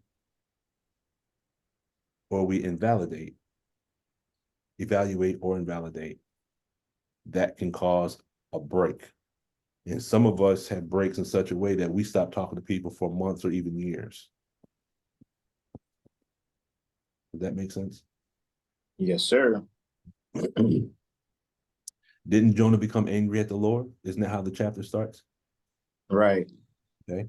or we evaluate or invalidate, that can cause a break. And some of us have breaks in such a way that we stop talking to people for months or even years. Does that make sense? Yes, sir. Didn't Jonah become angry at the Lord? Isn't that how the chapter starts? Right. Okay.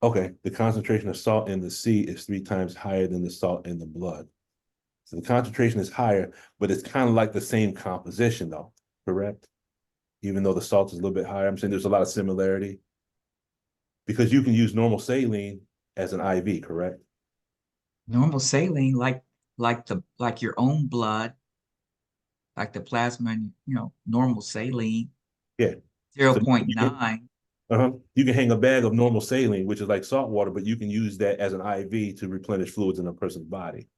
Okay, the concentration of salt in the sea is 3 times higher than the salt in the blood. So the concentration is higher, but it's kind of like the same composition though, correct? Even though the salt is a little bit higher, I'm saying there's a lot of similarity. Because you can use normal saline as an IV, correct? Normal saline, like your own blood, like the plasma, and, normal saline, Yeah. So 0.9. you can hang a bag of normal saline, which is like salt water, but you can use that as an IV to replenish fluids in a person's body.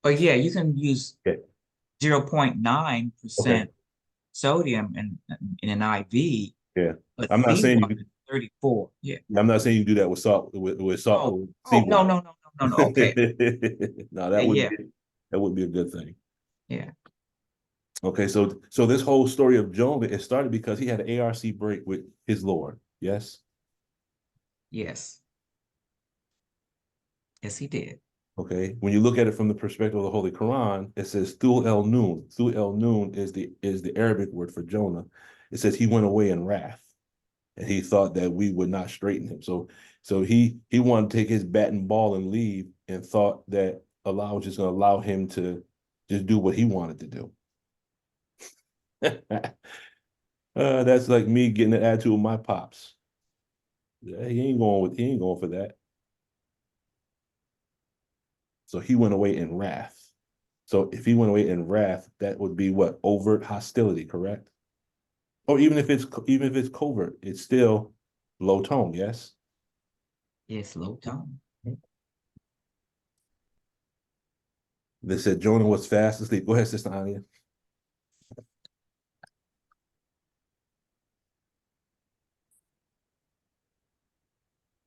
But yeah, you can use Okay. 0.9% sodium in an IV, Yeah. but I'm not saying seawater is 34. Yeah. I'm not saying you do that with salt with salt Oh, with oh, no, seawater. no, no, no, no, no. Okay. No, Yeah. that would be a good thing. Yeah. Okay, so this whole story of Jonah, it started because he had an ARC break with his Lord. Yes. Yes. Yes, he did. Okay. When you look at it from the perspective of the Holy Quran, it says Thul El Nun. Thul El Nun is the Arabic word for Jonah. It says he went away in wrath, and he thought that we would not straighten him. So he wanted to take his bat and ball and leave, and thought that Allah was just going to allow him to just do what he wanted to do. That's like me getting an attitude with my pops. He ain't going for that. So he went away in wrath. So if he went away in wrath, that would be what? Overt hostility, correct? Or even if it's covert, it's still low tone, yes? Yes, low tone. They said Jonah was fast asleep. Go ahead, Sister Anya.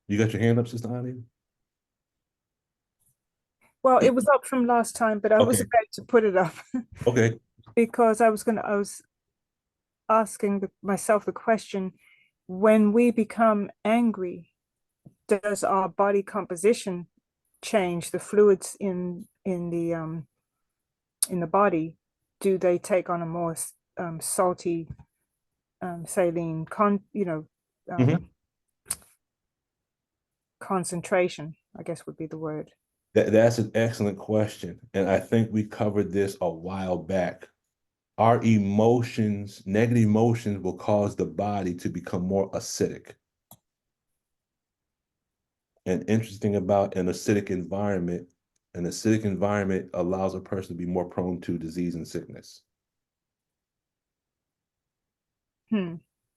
You got your hand up, Sister Anya? Well, it was up from last time, but I was Okay. about to put it up Okay. because I was asking myself the question, when we become angry, does our body composition change? The fluids in the body, do they take on a more salty saline Mhm. concentration, I guess would be the word. That's an excellent question. And I think we covered this a while back. Our emotions, negative emotions, will cause the body to become more acidic. And interesting about an acidic environment allows a person to be more prone to disease and sickness.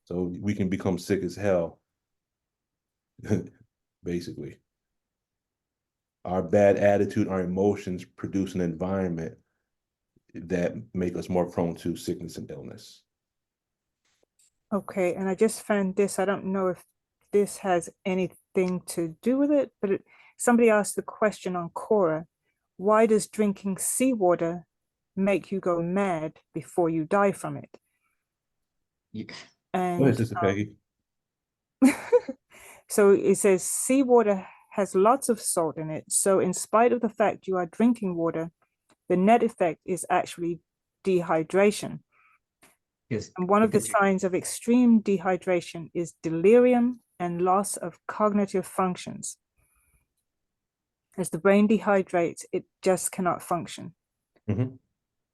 So we can become sick as hell, basically. Our bad attitude, our emotions produce an environment that make us more prone to sickness and illness. Okay, and I just found this. I don't know if this has anything to do with it, but somebody asked the question on Quora, why does drinking seawater make you go mad before you die from it? Yeah. Go ahead, And Sister Peggy. so it says seawater has lots of salt in it. So in spite of the fact you are drinking water, the net effect is actually dehydration. Yes, And one of the signs of extreme dehydration is delirium and loss of cognitive functions. As the brain dehydrates, it just cannot function. Mhm.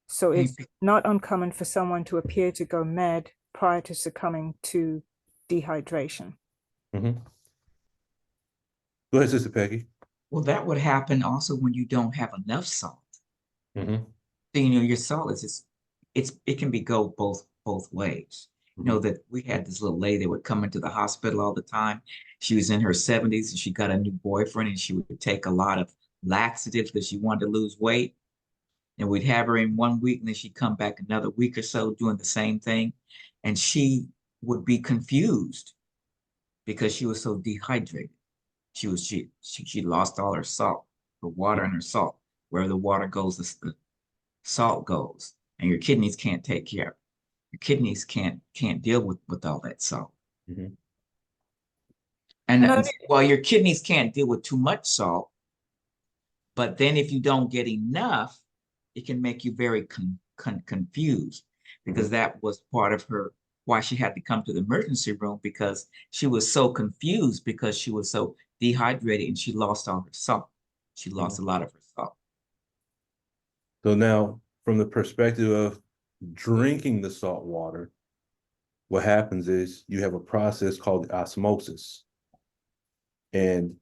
So it's not uncommon for someone to appear to go mad prior to succumbing to dehydration. Mhm. Go ahead, Sister Peggy. Well, that would happen also when you don't have enough salt. Mhm. So, your salt is just, it can go both ways. That we had this little lady that would come into the hospital all the time. She was in her 70s and she got a new boyfriend, and she would take a lot of laxatives because she wanted to lose weight. And we'd have her in 1 week, and then she'd come back another week or so doing the same thing. And she would be confused because she was so dehydrated. She lost all her salt, her water and her salt. Where the water goes, the salt goes, and your kidneys can't take care of it. Your kidneys can't deal with all that salt. Mhm. And well, your kidneys can't deal with too much salt, but then if you don't get enough, it can make you very confused, because that was part of why she had to come to the emergency room, because she was so confused because she was so dehydrated and she lost all her salt. She lost a lot of her salt. So now, from the perspective of drinking the salt water, what happens is you have a process called osmosis, and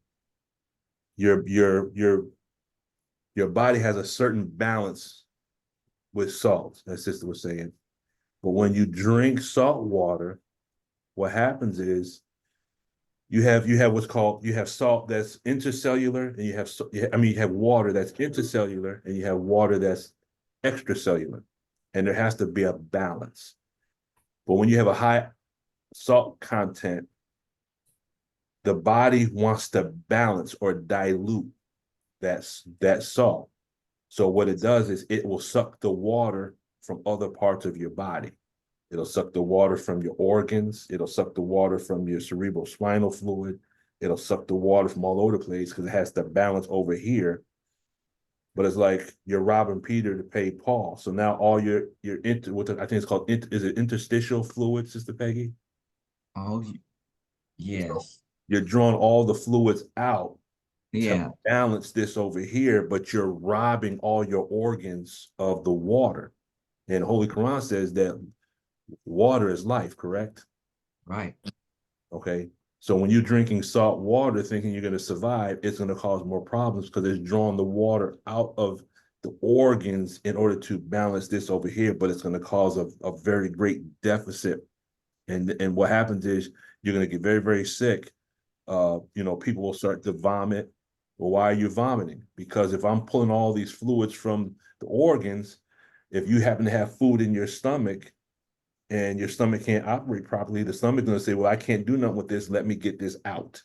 your body has a certain balance with salt, as sister was saying. But when you drink salt water, what happens is you have what's called, you have salt that's intercellular, and you have water that's intercellular, and you have water that's extracellular, and there has to be a balance. But when you have a high salt content, the body wants to balance or dilute that salt. So what it does is it will suck the water from other parts of your body. It'll suck the water from your organs. It'll suck the water from your cerebral spinal fluid. It'll suck the water from all over the place because it has to balance over here. But it's like you're robbing Peter to pay Paul. So now all I think it's called, is it interstitial fluid, Sister Peggy? Oh, So yes. you're drawing all the fluids out Yeah. to balance this over here, but you're robbing all your organs of the water. And Holy Quran says that water is life, correct? Right. Okay. So when you're drinking salt water thinking you're going to survive, it's going to cause more problems because it's drawing the water out of the organs in order to balance this over here, but it's going to cause a very great deficit. And what happens is you're going to get very, very sick. People will start to vomit. Well, why are you vomiting? Because if I'm pulling all these fluids from the organs, if you happen to have food in your stomach and your stomach can't operate properly, the stomach's going to say, well, I can't do nothing with this. Let me get this out.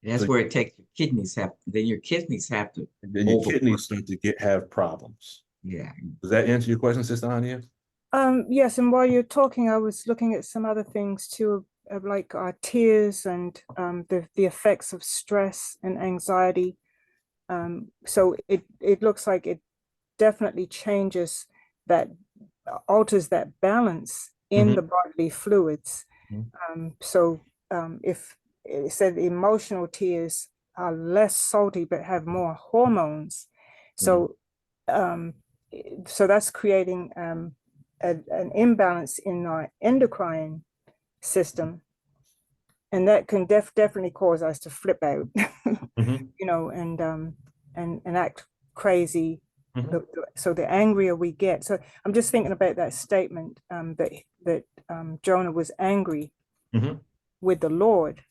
That's where it takes your kidneys then your kidneys have to. Then your kidneys start to have problems. Yeah. Does that answer your question, Sister Anya? Yes, and while you're talking, I was looking at some other things too, like tears and the effects of stress and anxiety. So it looks like it definitely changes that, alters that balance in the bodily fluids. So if it said emotional tears are less salty but have more hormones, so so that's creating an imbalance in our endocrine system, and that can definitely cause us to flip out, and act crazy. So the angrier we get. So I'm just thinking about that statement that Jonah was angry with the Lord,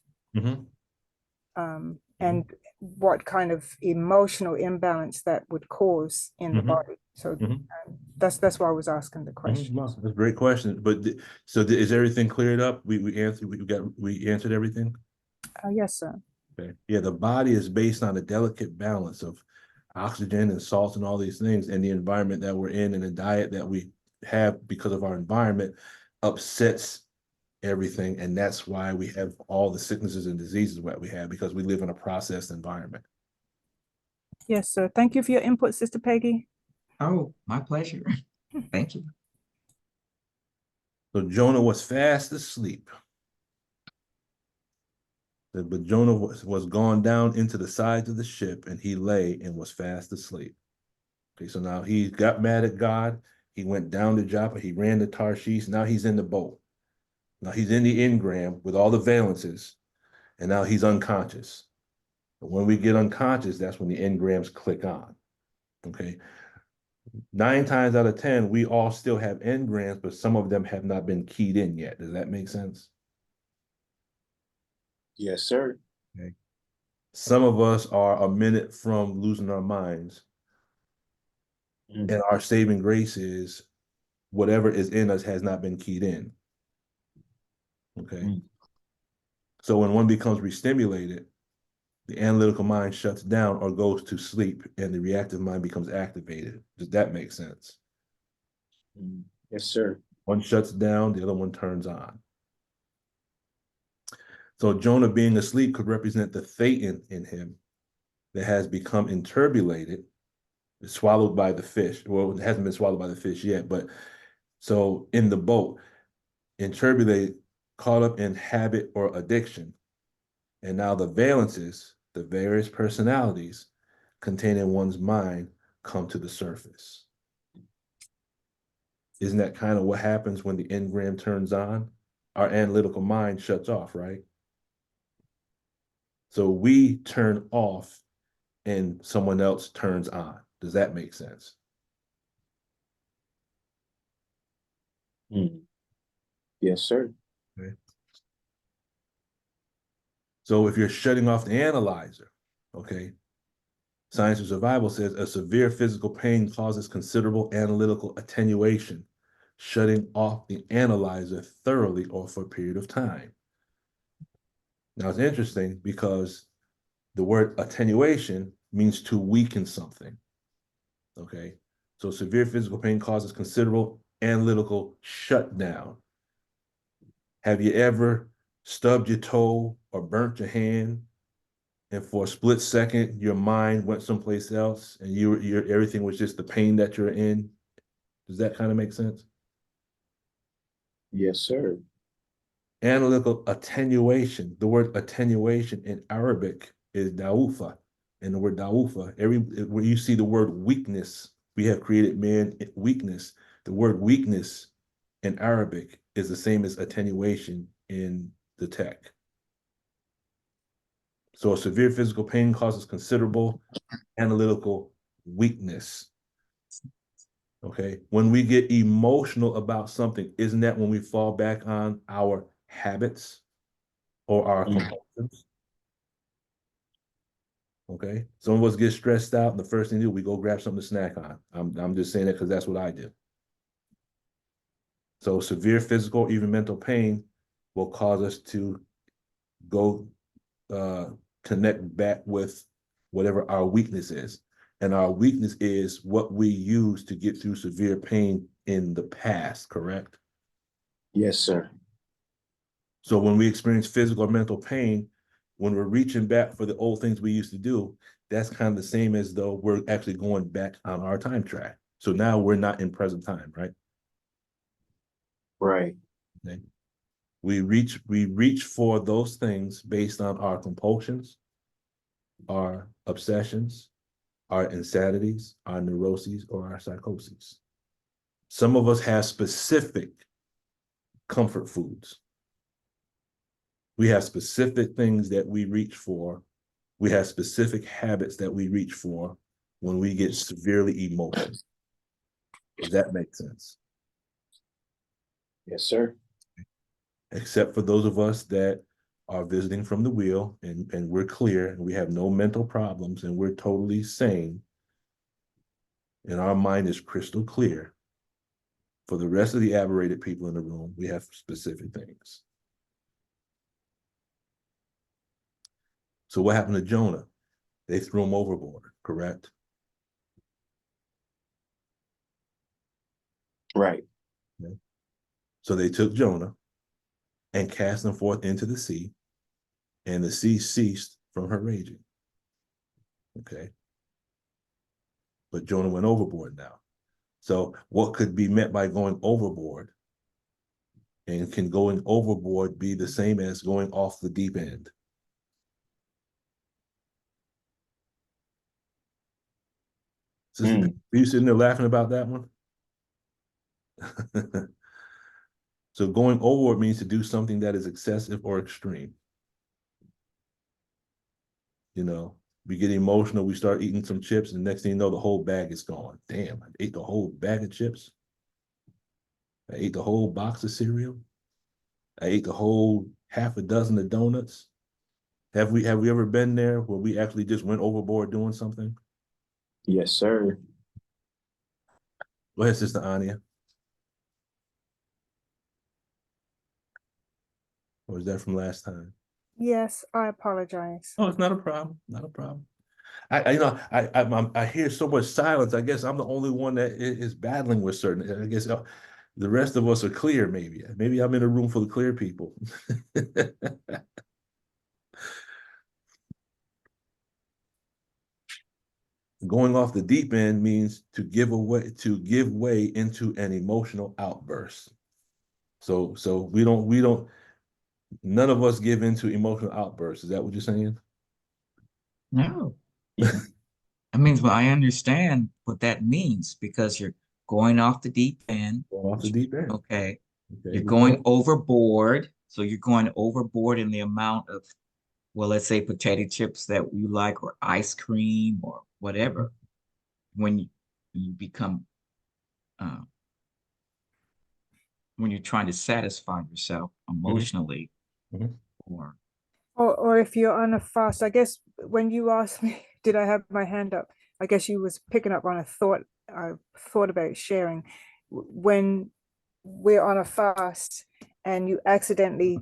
and what kind of emotional imbalance that would cause in the body. So that's why I was asking the question. That's a great question. But is everything cleared up? We answered everything. Yes, sir. Okay. Yeah, the body is based on a delicate balance of oxygen and salt and all these things, and the environment that we're in and the diet that we have because of our environment upsets everything, and that's why we have all the sicknesses and diseases that we have, because we live in a processed environment. Yes, sir. Thank you for your input, Sister Peggy. Oh, my pleasure. Thank you. So Jonah was fast asleep. But Jonah was gone down into the sides of the ship, and he lay and was fast asleep. Okay, so now he got mad at God. He went down to Joppa. He ran to Tarshish. Now he's in the boat. Now he's in the engram with all the valences, and now he's unconscious. But when we get unconscious, that's when the engrams click on. Okay. 9 times out of 10, we all still have engrams, but some of them have not been keyed in yet. Does that make sense? Yes, sir. Okay. Some of us are a minute from losing our minds. And our saving grace is whatever is in us has not been keyed in. Okay. So when one becomes restimulated, the analytical mind shuts down or goes to sleep, and the reactive mind becomes activated. Does that make sense? Yes, sir. One shuts down, the other one turns on. So Jonah being asleep could represent the Thetan in him that has become interbulated, swallowed by the fish. Well, it hasn't been swallowed by the fish yet, but so in the boat, inturbulate, caught up in habit or addiction. And now the valences, the various personalities contained in one's mind, come to the surface. Isn't that kind of what happens when the engram turns on? Our analytical mind shuts off, right? So we turn off and someone else turns on. Does that make sense? Yes, sir. Okay. So if you're shutting off the analyzer, okay, Science of Survival says a severe physical pain causes considerable analytical attenuation, shutting off the analyzer thoroughly or for a period of time. Now it's interesting because the word attenuation means to weaken something. Okay. So severe physical pain causes considerable analytical shutdown. Have you ever stubbed your toe or burnt your hand, and for a split second your mind went someplace else and everything was just the pain that you're in? Does that kind of make sense? Yes, sir. Analytical attenuation. The word attenuation in Arabic is daufa. And the word daufa, where you see the word weakness, we have created man weakness. The word weakness in Arabic is the same as attenuation in the tech. So severe physical pain causes considerable analytical weakness. Okay. When we get emotional about something, isn't that when we fall back on our habits or our compulsions? Okay. Some of us get stressed out, and the first thing we do, we go grab something to snack on. I'm just saying that because that's what I do. So severe physical, even mental pain will cause us to go connect back with whatever our weakness is. And our weakness is what we use to get through severe pain in the past, correct? Yes, sir. So when we experience physical or mental pain, when we're reaching back for the old things we used to do, that's kind of the same as though we're actually going back on our time track. So now we're not in present time, right? Right. Okay. We reach for those things based on our compulsions, our obsessions, our insanities, our neuroses, or our psychoses. Some of us have specific comfort foods. We have specific things that we reach for. We have specific habits that we reach for when we get severely emotional. Does that make sense? Yes, sir. Except for those of us that are visiting from the wheel and we're clear and we have no mental problems and we're totally sane and our mind is crystal clear. For the rest of the aberrated people in the room, we have specific things. So what happened to Jonah? They threw him overboard, correct? Right. Okay. So they took Jonah and cast him forth into the sea, and the sea ceased from her raging. Okay. But Jonah went overboard now. So what could be meant by going overboard? And can going overboard be the same as going off the deep end? Sister, are you sitting there laughing about that one? So going overboard means to do something that is excessive or extreme. You know, we get emotional, we start eating some chips, and next thing you know, the whole bag is gone. Damn, I ate the whole bag of chips. I ate the whole box of cereal. I ate the whole half a dozen of donuts. Have we ever been there where we actually just went overboard doing something? Yes, sir. Go ahead, Sister Anya. Or is that from last time? Yes, I apologize. Oh, it's not a problem. Not a problem. I hear so much silence. I guess I'm the only one that is battling with certain. I guess the rest of us are clear. Maybe I'm in a room full of clear people. Going off the deep end means to give way into an emotional outburst. So none of us give into emotional outbursts. Is that what you're saying? No. I mean, well, I understand what that means because you're going off the deep end. Going off the deep end. Okay. Okay. You're going overboard. So you're going overboard in the amount of, well, let's say potato chips that you like, or ice cream or whatever. When you become, uh, when you're trying to satisfy yourself emotionally, Mhm. or Or if you're on a fast, I guess when you asked me, did I have my hand up? I guess you was picking up on a thought I thought about sharing. When we're on a fast and you accidentally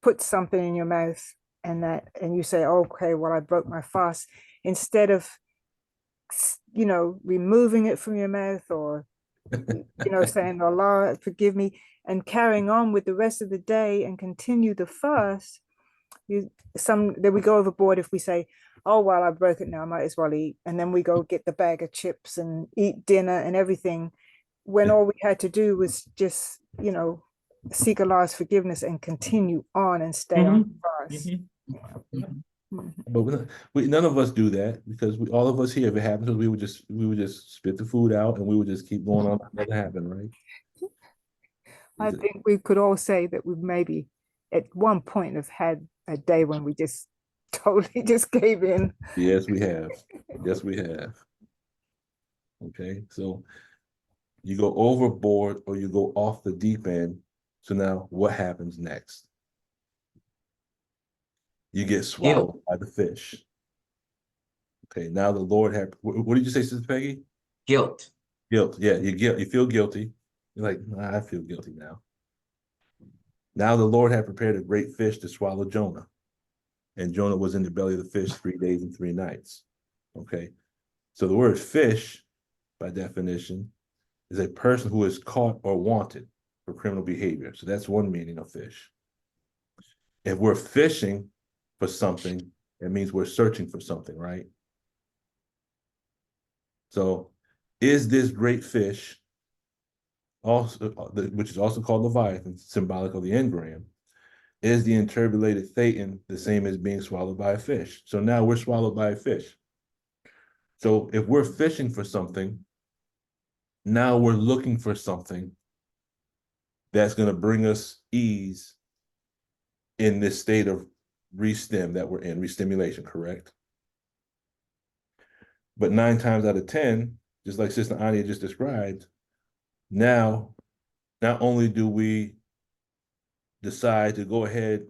put something in your mouth and you say, okay, well, I broke my fast, instead of removing it from your mouth, or saying, Allah, forgive me, and carrying on with the rest of the day and continue the fast, then we go overboard if we say, oh well, I broke it now, I might as well eat, and then we go get the bag of chips and eat dinner and everything, when all we had to do was just seek Allah's forgiveness and continue on and stay on fast. But none of us do that, because all of us here, if it happens, we would just spit the food out and we would just keep going on. Nothing happened, right? I think we could all say that we maybe at one point have had a day when we just totally just gave in. Yes, we have. Yes, we have. Okay, so you go overboard or you go off the deep end. So now what happens next? You get swallowed by the fish. Okay, now the Lord had, what did you say, Sister Peggy? guilt. Guilt. Yeah, you feel guilty. You're like, I feel guilty now. Now the Lord had prepared a great fish to swallow Jonah. And Jonah was in the belly of the fish 3 days and 3 nights. Okay. So the word fish, by definition, is a person who is caught or wanted for criminal behavior. So that's one meaning of fish. If we're fishing for something, it means we're searching for something, right? So is this great fish, also, which is also called Leviathan, symbolic of the engram, is the interpolated Thetan the same as being swallowed by a fish? So now we're swallowed by a fish. So if we're fishing for something, now we're looking for something that's going to bring us ease in this state of restim that we're in, restimulation, correct? But 9 times out of 10, just like Sister Anya just described, now not only do we decide to go ahead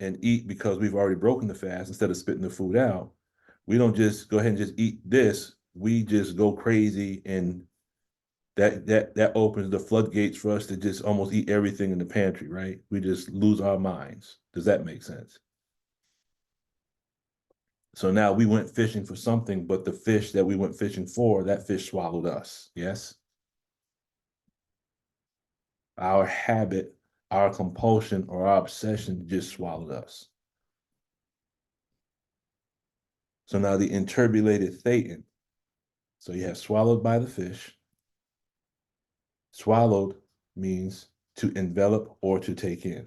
and eat because we've already broken the fast instead of spitting the food out, we don't just go ahead and just eat this. We just go crazy, and that opens the floodgates for us to just almost eat everything in the pantry, right? We just lose our minds. Does that make sense? So now we went fishing for something, but the fish that we went fishing for, that fish swallowed us. Yes? Our habit, our compulsion, or our obsession just swallowed us. So now the interpolated Thetan. So you have swallowed by the fish. Swallowed means to envelop or to take in.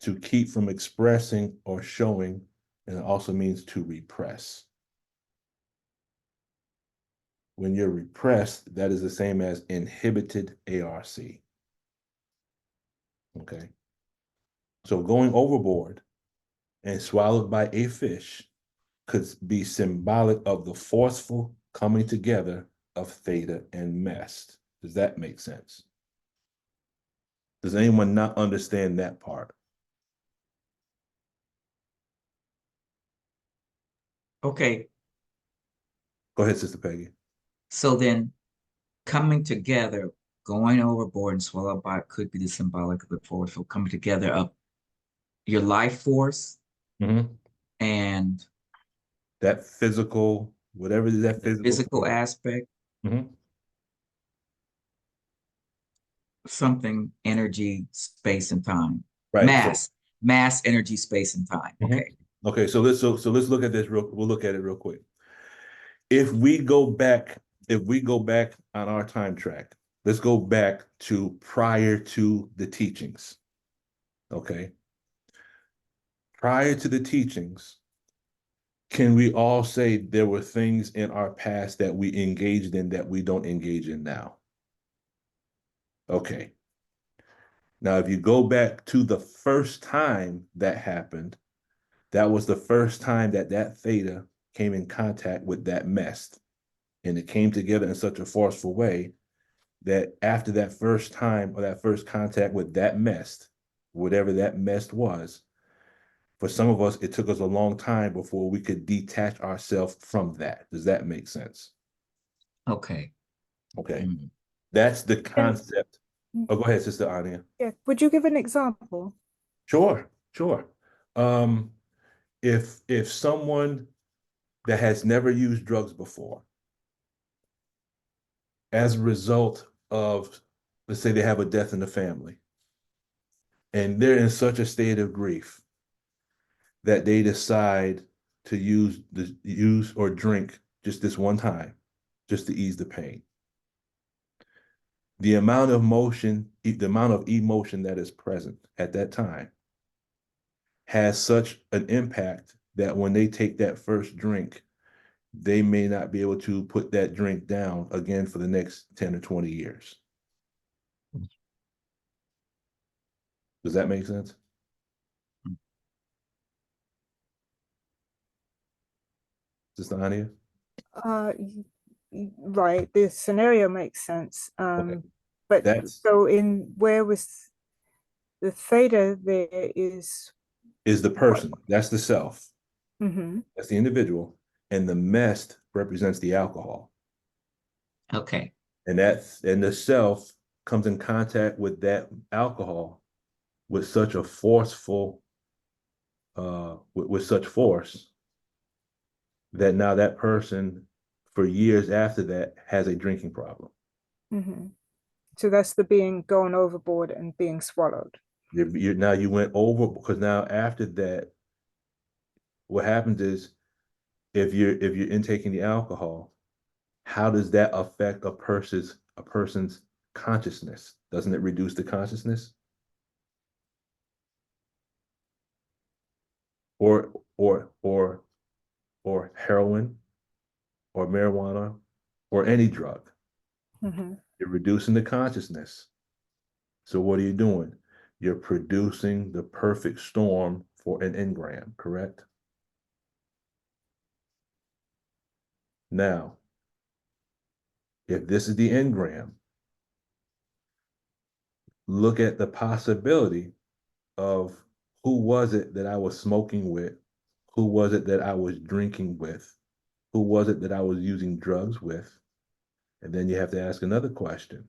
To keep from expressing or showing, and it also means to repress. When you're repressed, that is the same as inhibited ARC. Okay. So going overboard and swallowed by a fish could be symbolic of the forceful coming together of theta and mest. Does that make sense? Does anyone not understand that part? Okay. Go ahead, Sister Peggy. So then coming together, going overboard and swallowed by it could be the symbolic of the forceful coming together of your life force and that physical, whatever is that physical aspect, something, energy, space, and time. Right. Mass, energy, space, and time. Okay. Okay. So let's look at this we'll look at it real quick. If we go back on our time track, let's go back to prior to the teachings. Okay. Prior to the teachings, can we all say there were things in our past that we engaged in that we don't engage in now? Okay. Now, if you go back to the first time that happened, that was the first time that that theta came in contact with that mest. And it came together in such a forceful way that after that first time or that first contact with that mest, whatever that mest was, for some of us, it took us a long time before we could detach ourselves from that. Does that make sense? Okay. Okay. Mm. That's the concept. Mm. Oh, go ahead, Sister Anya. Yeah. Would you give an example? Sure, sure. If someone that has never used drugs before, as a result of, let's say they have a death in the family, and they're in such a state of grief that they decide to use or drink just this one time, just to ease the pain. The amount of emotion that is present at that time has such an impact that when they take that first drink, they may not be able to put that drink down again for the next 10 or 20 years. Does that make sense? Sister Ania? Right. The scenario makes sense. Okay. But That's so in where was the theta there is the person. That's the self. mm-hmm. That's the individual. And the mest represents the alcohol. Okay. And the self comes in contact with that alcohol with such a forceful, with such force that now that person, for years after that, has a drinking problem. Mm-hmm. So that's the being going overboard and being swallowed. Now you went over, because now after that, what happens is if you're intaking the alcohol, how does that affect a person's consciousness? Doesn't it reduce the consciousness? Or heroin or marijuana or any drug. Mm-hmm. You're reducing the consciousness. So what are you doing? You're producing the perfect storm for an engram, correct? Now, if this is the engram, look at the possibility of who was it that I was smoking with? Who was it that I was drinking with? Who was it that I was using drugs with? And then you have to ask another question,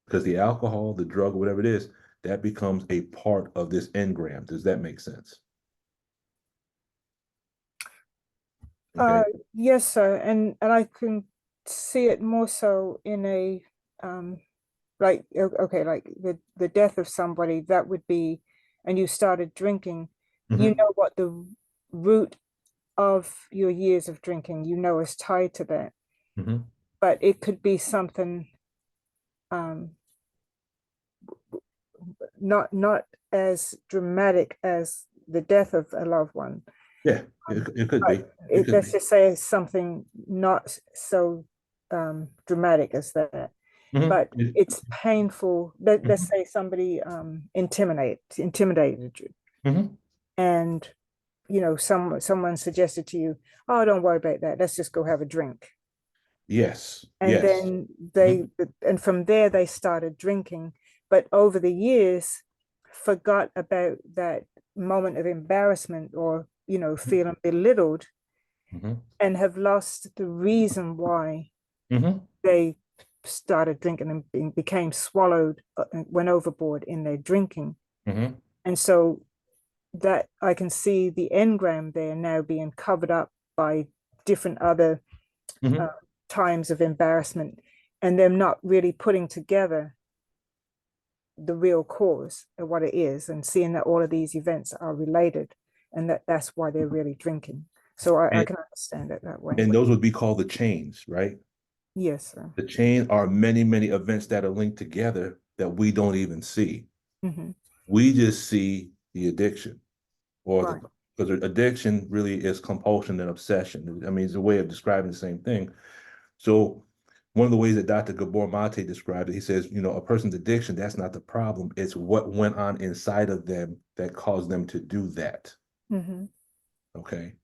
because the alcohol, the drug, whatever it is, that becomes a part of this engram. Does that make sense? Okay. Yes, sir. And I can see it more so in a like okay, like the death of somebody, that would be, and you started drinking, you know what the root of your years of drinking, is tied to that. But it could be something not as dramatic as the death of a loved one. Yeah, it could be. Let's just say something not so dramatic as that. But it's painful. Let's say somebody intimidated you, and someone suggested to you, "Oh, don't worry about that. Let's just go have a drink." Yes. And Yes. then and from there they started drinking, but over the years forgot about that moment of embarrassment or feeling belittled, and have lost the reason why they started drinking and became swallowed and went overboard in their drinking. And so that I can see the engram there now being covered up by different other times of embarrassment, and them not really putting together the real cause of what it is, and seeing that all of these events are related, and that's why they're really drinking. So I can understand it that way. And those would be called the chains, right? Yes, sir. The chain are many, many events that are linked together that we don't even see. Mm-hmm. We just see the addiction, or Right. because addiction really is compulsion and obsession. I mean, it's a way of describing the same thing. So one of the ways that Dr. Gabor Mate described it, he says, you know, a person's addiction, that's not the problem. It's what went on inside of them that caused them to do that. Mm-hmm. Okay.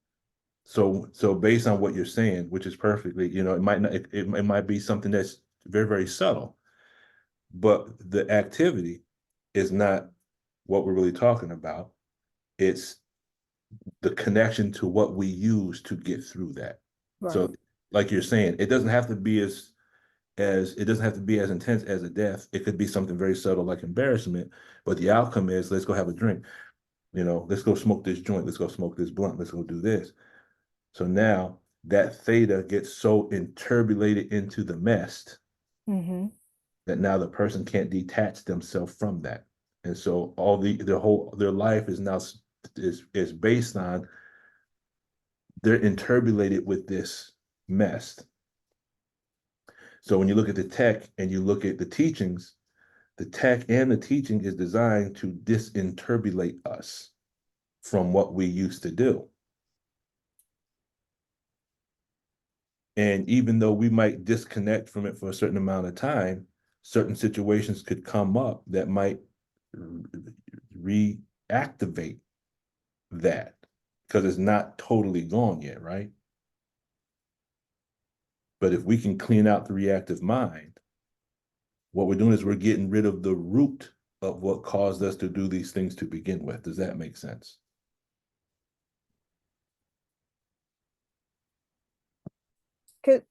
So based on what you're saying, which is perfectly, you know, it might not, it might be something that's very, very subtle, but the activity is not what we're really talking about. It's the connection to what we use to get through that. Right. So like you're saying, it doesn't have to be as it doesn't have to be as intense as a death. It could be something very subtle like embarrassment, but the outcome is let's go have a drink. You know, let's go smoke this joint, let's go smoke this blunt, let's go do this. So now that theta gets so interbulated into the mess Mm-hmm. that now the person can't detach themselves from that. And so all their life is now is based on they're interbulated with this mess. So when you look at the tech and you look at the teachings, the tech and the teaching is designed to disinterbulate us from what we used to do. And even though we might disconnect from it for a certain amount of time, certain situations could come up that might reactivate that because it's not totally gone yet, right? But if we can clean out the reactive mind, what we're doing is we're getting rid of the root of what caused us to do these things to begin with. Does that make sense?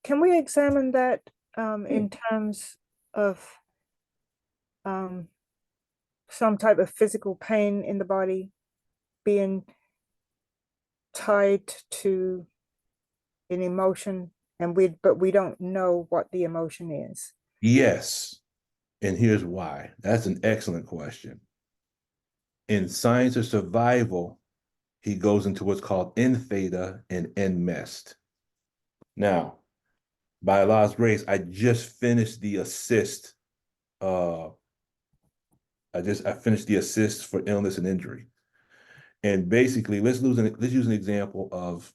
Can we examine that in terms of some type of physical pain in the body being tied to an emotion, and but we don't know what the emotion is? Yes. And here's why. That's an excellent question. In Science of Survival, he goes into what's called in theta and in mest. Now, by Allah's grace, I just finished the assist. I finished the assist for illness and injury. And basically, let's use an example of,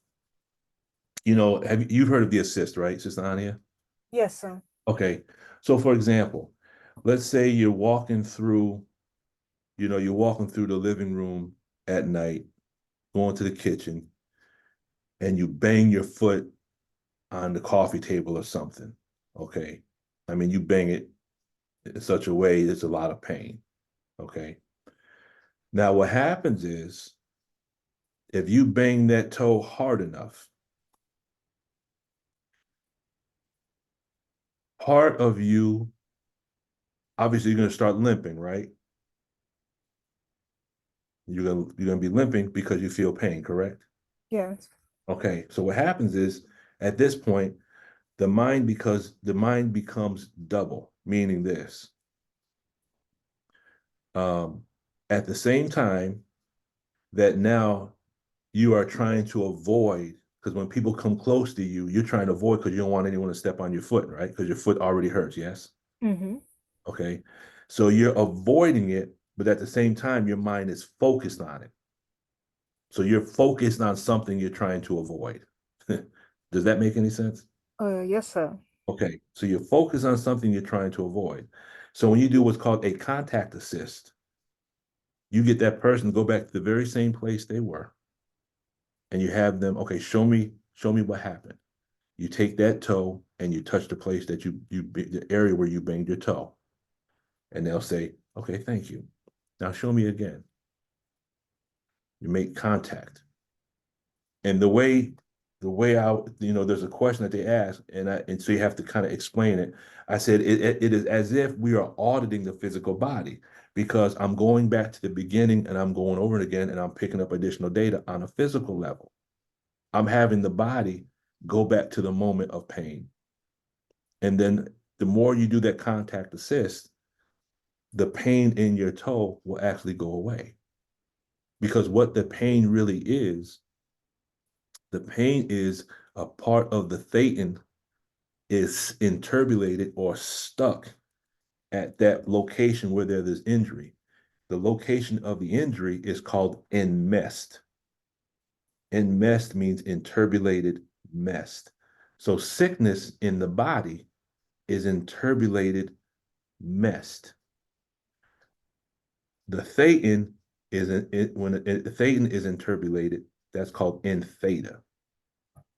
you know, you've heard of the assist, right, Sister Ania? Yes, sir. Okay. So for example, let's say you're walking through, you're walking through the living room at night, going to the kitchen, and you bang your foot on the coffee table or something. Okay. I mean, you bang it in such a way, it's a lot of pain. Okay. Now, what happens is if you bang that toe hard enough, part of you, obviously, you're going to start limping, right? You're gonna be limping because you feel pain, correct? Yes. Okay. So what happens is at this point, the mind becomes double, meaning this. At the same time that now you are trying to avoid, because when people come close to you, you're trying to avoid because you don't want anyone to step on your foot, right? Because your foot already hurts, yes? Mm-hmm. Okay. So you're avoiding it, but at the same time, your mind is focused on it. So you're focused on something you're trying to avoid. Does that make any sense? Yes, sir. Okay. So you're focused on something you're trying to avoid. So when you do what's called a contact assist, you get that person to go back to the very same place they were, and you have them, okay, show me what happened. You take that toe and you touch the place that the area where you banged your toe. And they'll say, okay, thank you. Now show me again. You make contact. And the way there's a question that they ask, and so you have to kind of explain it. I said it is as if we are auditing the physical body because I'm going back to the beginning and I'm going over it again and I'm picking up additional data on a physical level. I'm having the body go back to the moment of pain. And then the more you do that contact assist, the pain in your toe will actually go away. Because what the pain really is, the pain is a part of the thetan is interbulated or stuck at that location where there's injury. The location of the injury is called enmeshed. Enmeshed means interbulated, messed. So sickness in the body is interbulated, messed. The thetan is when the thetan is interbulated, that's called in theta.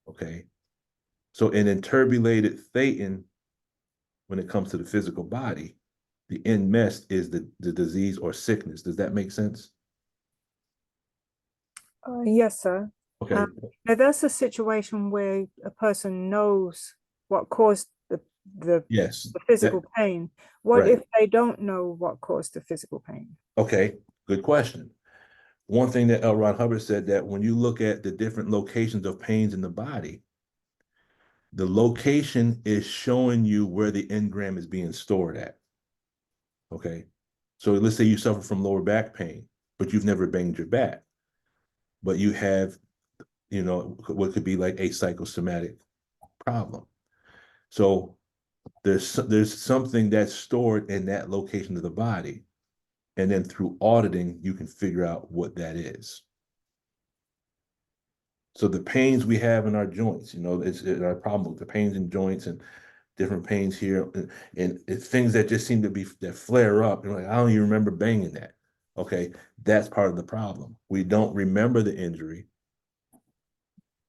Okay. So an interbulated thetan, when it comes to the physical body, the enmeshed is the disease or sickness. Does that make sense? Yes, sir. Okay. Now that's a situation where a person knows what caused the Yes. physical pain. What Right. if they don't know what caused the physical pain? Okay. Good question. One thing that L. Ron Hubbard said, that when you look at the different locations of pains in the body, the location is showing you where the engram is being stored at. Okay. So let's say you suffer from lower back pain, but you've never banged your back, but you have, what could be like a psychosomatic problem. So there's something that's stored in that location of the body. And then through auditing, you can figure out what that is. So the pains we have in our joints, it's our problem with the pains in joints and different pains here, and it's things that just seem to be that flare up. And like, I don't even remember banging that. Okay, that's part of the problem. We don't remember the injury.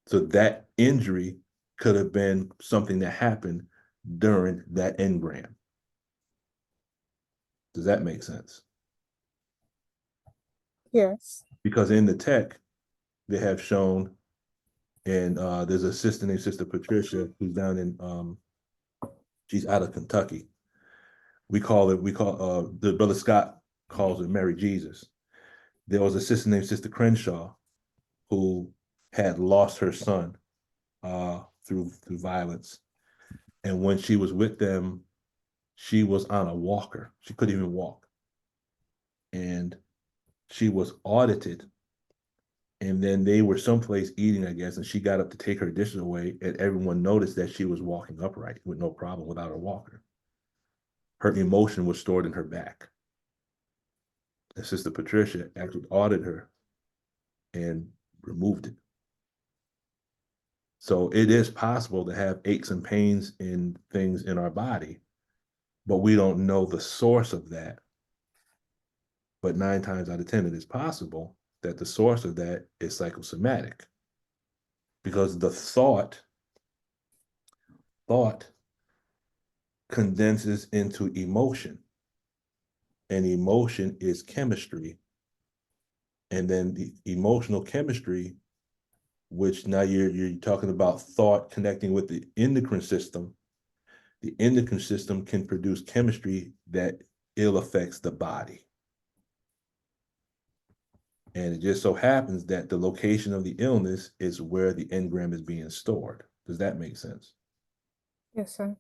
So that injury could have been something that happened during that engram. Does that make sense? Yes. Because in the tech, they have shown, and there's a sister named Sister Patricia who's down in she's out of Kentucky. The Brother Scott calls her Mary Jesus. There was a sister named Sister Crenshaw who had lost her son through violence. And when she was with them, she was on a walker. She couldn't even walk. And she was audited. And then they were someplace eating, I guess, and she got up to take her dishes away, and everyone noticed that she was walking upright with no problem without a walker. Her emotion was stored in her back. And Sister Patricia actually audited her and removed it. So it is possible to have aches and pains in things in our body, but we don't know the source of that. But 9 times out of 10, it is possible that the source of that is psychosomatic, because the thought condenses into emotion, and emotion is chemistry. And then the emotional chemistry, which now you're talking about thought connecting with the endocrine system. The endocrine system can produce chemistry that ill affects the body. And it just so happens that the location of the illness is where the engram is being stored. Does that make sense? Yes, sir.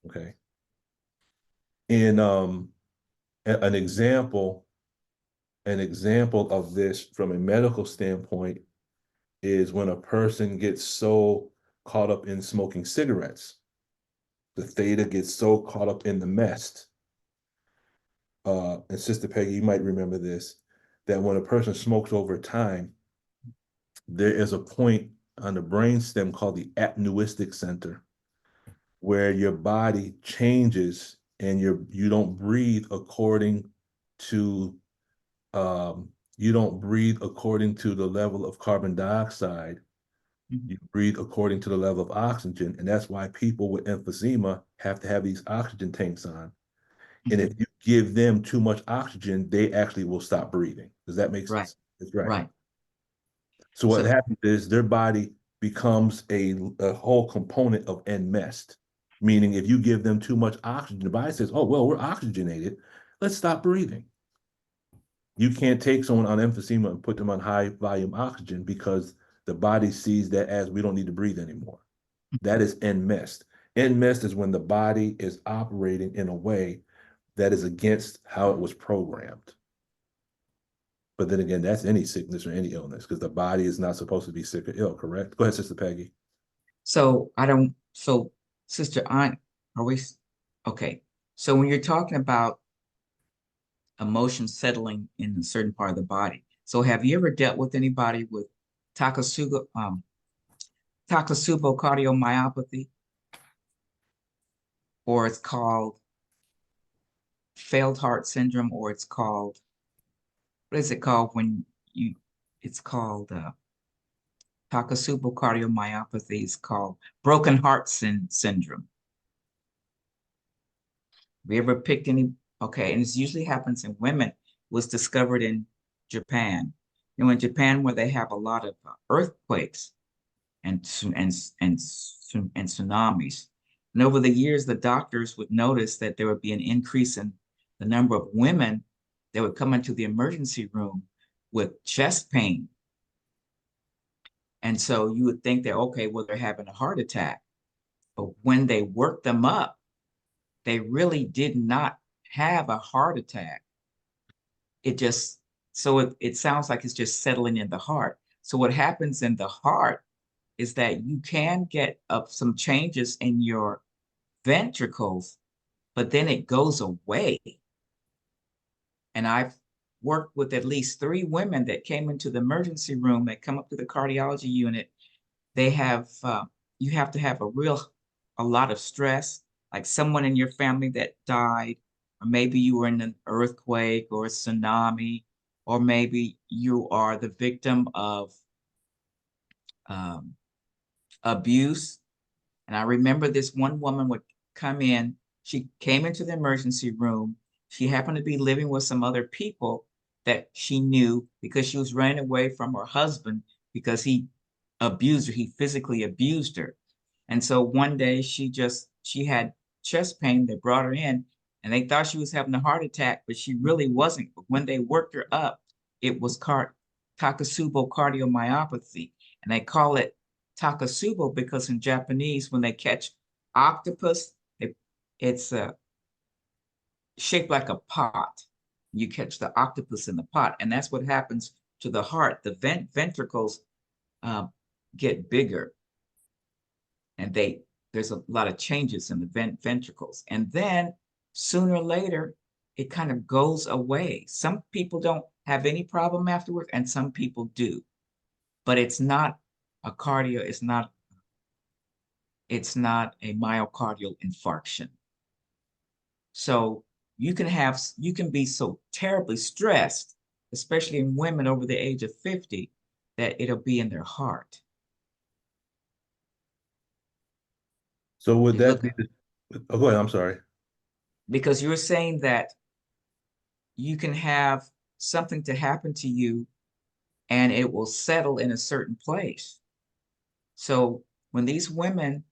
Okay. In an example of this from a medical standpoint is when a person gets so caught up in smoking cigarettes. The theta gets so caught up in the mess. And Sister Peggy, you might remember this, that when a person smokes over time, there is a point on the brainstem called the apnoistic center, where your body changes and you don't breathe according to the level of carbon dioxide. You breathe according to the level of oxygen, and that's why people with emphysema have to have these oxygen tanks on. And if you give them too much oxygen, they actually will stop breathing. Does that make sense? That's right. Right. So what happens is their body becomes a whole component of enmeshed, meaning if you give them too much oxygen, the body says, oh, well, we're oxygenated. Let's stop breathing. You can't take someone on emphysema and put them on high volume oxygen because the body sees that as we don't need to breathe anymore. That is enmeshed. Enmeshed is when the body is operating in a way that is against how it was programmed. But then again, that's any sickness or any illness, because the body is not supposed to be sick or ill, correct? Go ahead, Sister Peggy. So Sister Aunt, are we okay? So when you're talking about emotions settling in a certain part of the body, so have you ever dealt with anybody with Takotsubo cardiomyopathy, or it's called failed heart syndrome, or it's called, what is it called when you, it's called Takotsubo cardiomyopathy is called broken heart syndrome. Have you ever picked any? Okay, and this usually happens in women. It was discovered in Japan. You know, in Japan, where they have a lot of earthquakes and tsunamis. And over the years, the doctors would notice that there would be an increase in the number of women that would come into the emergency room with chest pain. And so you would think that, okay, well, they're having a heart attack. But when they worked them up, they really did not have a heart attack. It just, so it sounds like it's just settling in the heart. So what happens in the heart is that you can get up some changes in your ventricles, but then it goes away. And I've worked with at least 3 women that came into the emergency room, that come up to the cardiology unit. They have, you have to have a lot of stress, like someone in your family that died, or maybe you were in an earthquake or a tsunami, or maybe you are the victim of abuse. And I remember this one woman would come in, she came into the emergency room. She happened to be living with some other people that she knew, because she was running away from her husband because he abused her, he physically abused her. And so one day she had chest pain. They brought her in and they thought she was having a heart attack, but she really wasn't. But when they worked her up, it was Takotsubo cardiomyopathy. And they call it Takotsubo because in Japanese, when they catch octopus, it's shaped like a pot. You catch the octopus in the pot, and that's what happens to the heart. The ventricles get bigger, and there's a lot of changes in the ventricles, and then sooner or later it kind of goes away. Some people don't have any problem afterwards, and some people do, but it's not a a myocardial infarction. So you can be so terribly stressed, especially in women over the age of 50, that it'll be in their heart. So would You that look be oh, go ahead, I'm sorry. because you're saying that you can have something to happen to you and it will settle in a certain place. So when these women,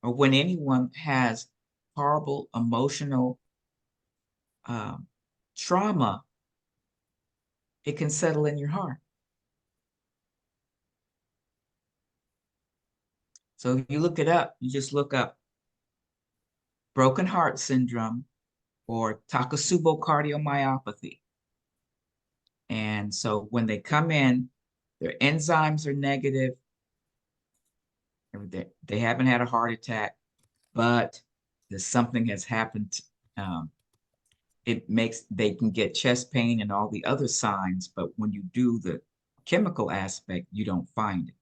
or when anyone has horrible emotional trauma, it can settle in your heart. So if you look it up, you just look up broken heart syndrome or Takotsubo cardiomyopathy. And so when they come in, their enzymes are negative. They haven't had a heart attack, but something has happened. They can get chest pain and all the other signs, but when you do the chemical aspect, you don't find it.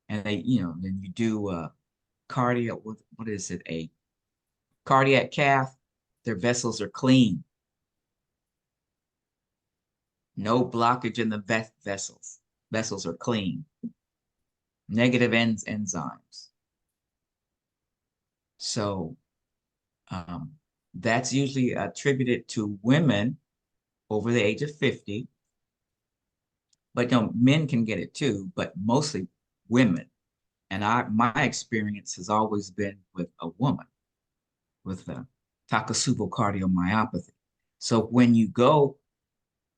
And then you do cardiac, what is it? A cardiac cath, their vessels are clean. No blockage in the vessels. Vessels are clean. Negative enzymes. So that's usually attributed to women over the age of 50. But men can get it too, but mostly women. And my experience has always been with a woman with Takotsubo cardiomyopathy. So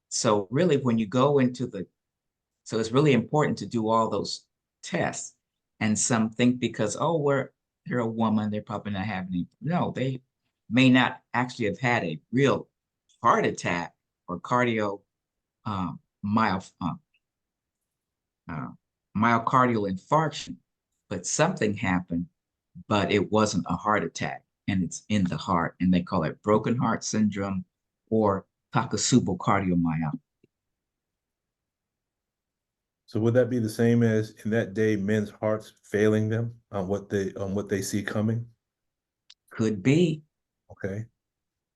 so it's really important to do all those tests. And some think because, they're a woman, they're probably not having any. No, they may not actually have had a real heart attack or myocardial infarction, but something happened but it wasn't a heart attack, and it's in the heart, and they call it broken heart syndrome or Takotsubo cardiomyopathy. So would that be the same as in that day, men's hearts failing them on what they see coming? Could be. Okay.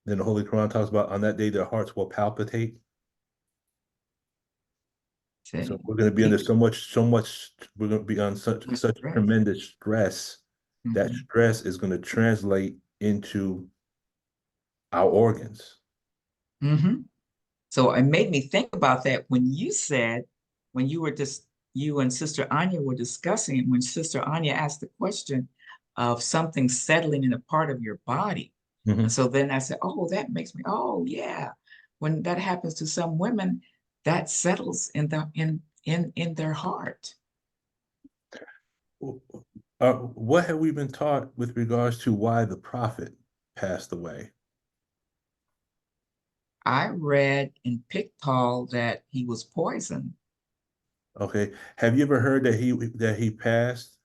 Then the Holy Quran talks about on that day their hearts will palpitate. So we're going to be under so much. We're going to be on such stress. tremendous stress. That Mhm. stress is going to translate into our organs. Mhm. So it made me think about that when you said, when you were just, you and Sister Anya were discussing, when Sister Anya asked the question of something settling in a part of your body. Mhm. And so then I said, oh, that makes me, oh yeah. When that happens to some women, that settles in in their heart. What have we been taught with regards to why the prophet passed away? I read in Pictol that he was poisoned. Okay. Have you ever heard that he passed?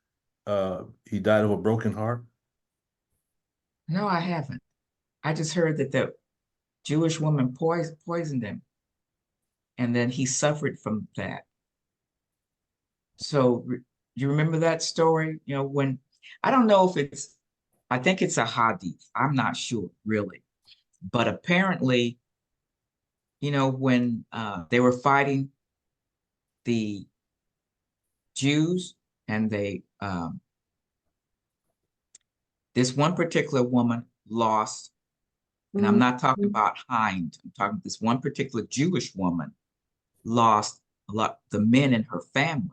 He died of a broken heart. No, I haven't. I just heard that the Jewish woman poisoned him, and then he suffered from that. So you remember that story? You know, when I don't know if it's, I think it's a hadith. I'm not sure really, but apparently, you know, when they were fighting the Jews, and this one particular woman lost, and I'm not talking about Hind. I'm talking this one particular Jewish woman lost a lot the men in her family,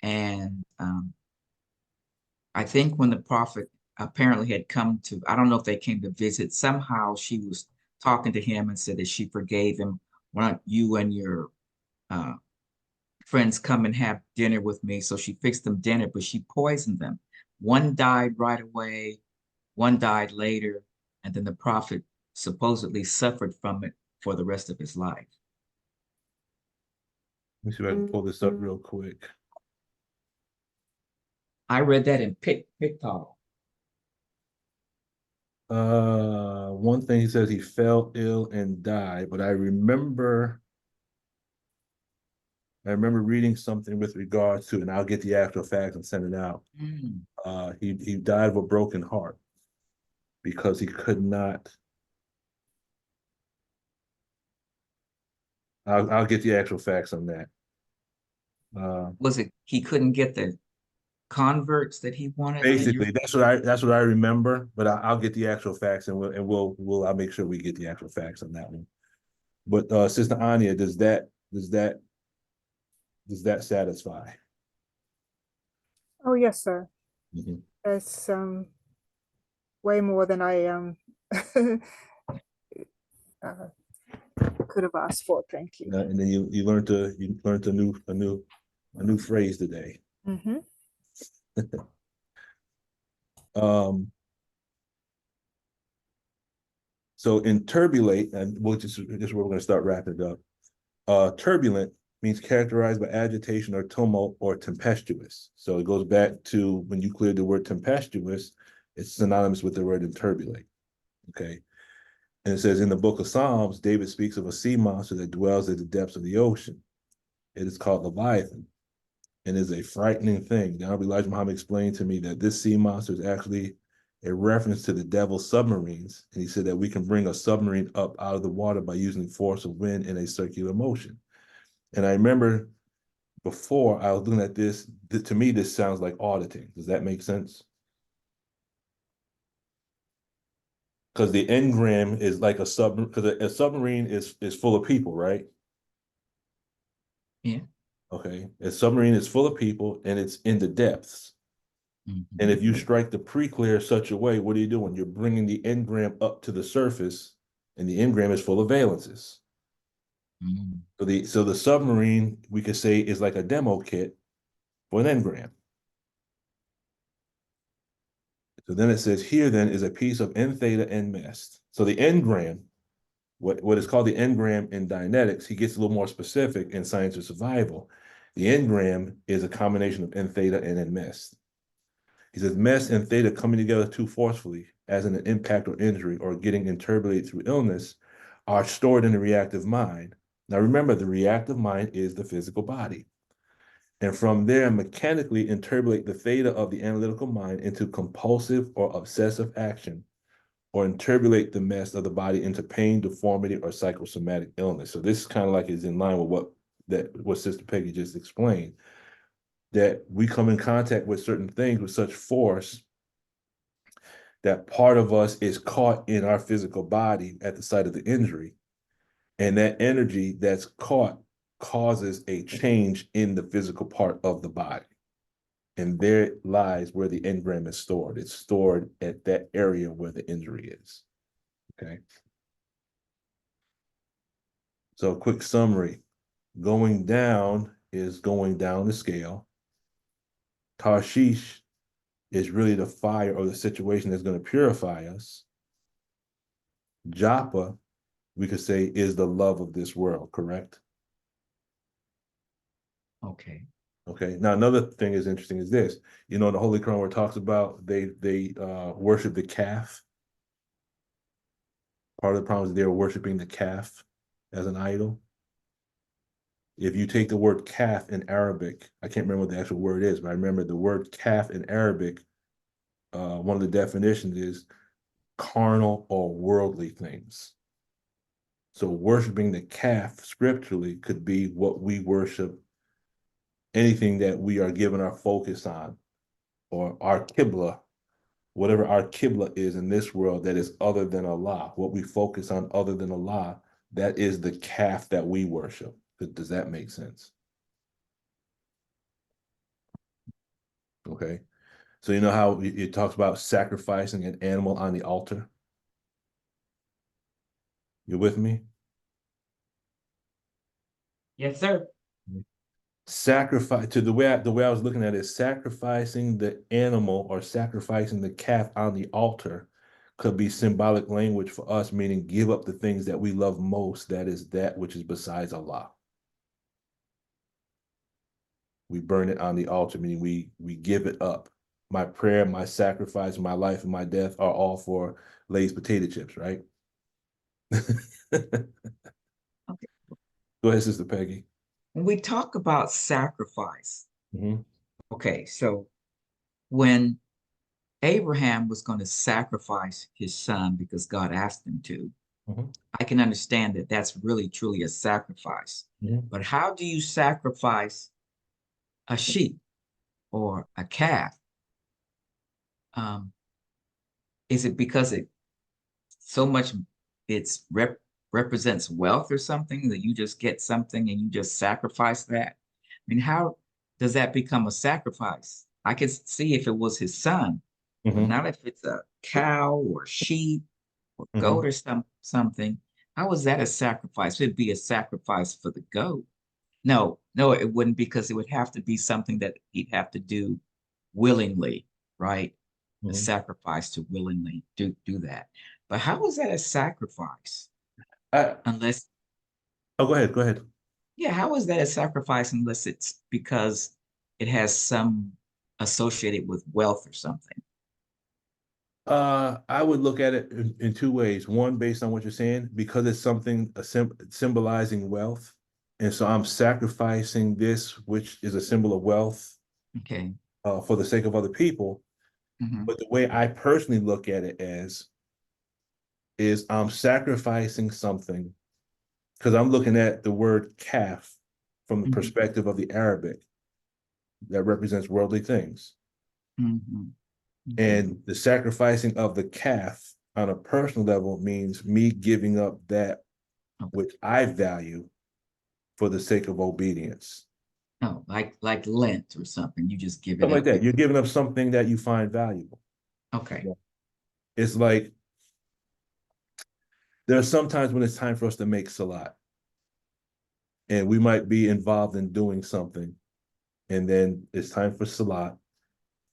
and I think when the prophet apparently had come to, I don't know if they came to visit, somehow she was talking to him and said that she forgave him. Why don't you and your uh, friends come and have dinner with me? So she fixed them dinner, but she poisoned them. One died right away, one died later, and then the prophet supposedly suffered from it for the rest of his life. Let me see if I can pull this up real quick. I read that in Pictol. One thing he says he fell ill and died, but I remember reading something with regards to, and I'll get the actual facts and send it out. He died of a broken heart because he could not. I'll get the actual facts on that. Was it he couldn't get the converts that he wanted? Basically, that's what I remember. But I'll get the actual facts, and I'll make sure we get the actual facts on that one. But Sister Anya, does that satisfy? Oh yes, sir. Mm-hmm. That's way more than I could have asked for. Thank you. And then you learned a new phrase today. Mm-hmm. So in turbulate, and this is where we're going to start wrapping it up. Turbulent means characterized by agitation or tumult or tempestuous. So it goes back to when you cleared the word tempestuous, it's synonymous with the word turbulate. Okay. And it says in the book of Psalms, David speaks of a sea monster that dwells at the depths of the ocean. It is called Leviathan and is a frightening thing. Now, Elijah Muhammad explained to me that this sea monster is actually a reference to the devil's submarines. And he said that we can bring a submarine up out of the water by using force of wind in a circular motion. And I remember before I was looking at this, to me, this sounds like auditing. Does that make sense? Because the engram is like a submarine, because a submarine is full of people, right? Yeah. Okay. A submarine is full of people and it's in the depths. Mm-hmm. And if you strike the pre-clear such a way, what are you doing? You're bringing the engram up to the surface, and the engram is full of valences. Mm-hmm. So the submarine, we could say, is like a demo kit for an engram. So then it says here then is a piece of N theta N mest. So the engram, what is called the engram in Dianetics, he gets a little more specific in Science of Survival. The engram is a combination of N theta and N mest. He says mess and theta coming together too forcefully as in an impact or injury or getting interpolated through illness are stored in the reactive mind. Now remember, the reactive mind is the physical body. And from there, mechanically interpolate the theta of the analytical mind into compulsive or obsessive action, or interpolate the mess of the body into pain, deformity, or psychosomatic illness. So this is kind of like is in line with what Sister Peggy just explained, that we come in contact with certain things with such force that part of us is caught in our physical body at the site of the injury. And that energy that's caught causes a change in the physical part of the body. And there lies where the engram is stored. It's stored at that area where the injury is. Okay. So quick summary. Going down is going down the scale. Tarshish is really the fire or the situation that's going to purify us. Japa, we could say, is the love of this world, correct? Okay. Okay. Now, another thing is interesting is this. You know, in the Holy Quran where it talks about they worship the calf. Part of the problem is they're worshiping the calf as an idol. If you take the word calf in Arabic, I can't remember what the actual word is, but I remember the word calf in Arabic, one of the definitions is carnal or worldly things. So worshiping the calf scripturally could be what we worship, anything that we are given our focus on, or our Qibla, whatever our Qibla is in this world that is other than Allah, what we focus on other than Allah, that is the calf that we worship. Does that make sense? Okay. So you know how it talks about sacrificing an animal on the altar? You with me? Yes, sir. Sacrifice to the way I was looking at it, sacrificing the animal or sacrificing the calf on the altar could be symbolic language for us, meaning give up the things that we love most, that is that which is besides Allah. We burn it on the altar, meaning we give it up. My prayer, my sacrifice, my life, and my death are all for Lay's potato chips, right? Okay. Go ahead, Sister Peggy. When we talk about sacrifice, Mhm. okay, so when Abraham was going to sacrifice his son because God asked him to, Mhm. I can understand that that's really truly a sacrifice. Mhm. But how do you sacrifice a sheep or a calf? Is it because it so much it's represents wealth or something that you just get something and you just sacrifice that? I mean, how does that become a sacrifice? I could see if it was his son, but Mhm. not if it's a cow or sheep or Mhm. goat or something. How is that a sacrifice? It'd be a sacrifice for the goat. No, no, it wouldn't, because it would have to be something that he'd have to do willingly, right? A Mhm. sacrifice to willingly do that. But how is that a sacrifice? I, Unless, oh, go ahead. Go ahead. yeah, how is that a sacrifice unless it's because it has some associated with wealth or something? I would look at it in two ways. One, based on what you're saying, because it's something symbolizing wealth. And so I'm sacrificing this, which is a symbol of wealth, Okay. for the sake of other people. Hmm. But the way I personally look at it is I'm sacrificing something because I'm looking at the word calf from the Hmm. perspective of the Arabic that represents worldly things. Hmm. Okay. And the sacrificing of the calf on a personal level means me giving up that Okay. which I value for the sake of obedience. Oh, like Lent or something. You just give it Something like up that. You're because, giving up something that you find valuable. okay. It's like there are some times when it's time for us to make salat, and we might be involved in doing something, and then it's time for salat,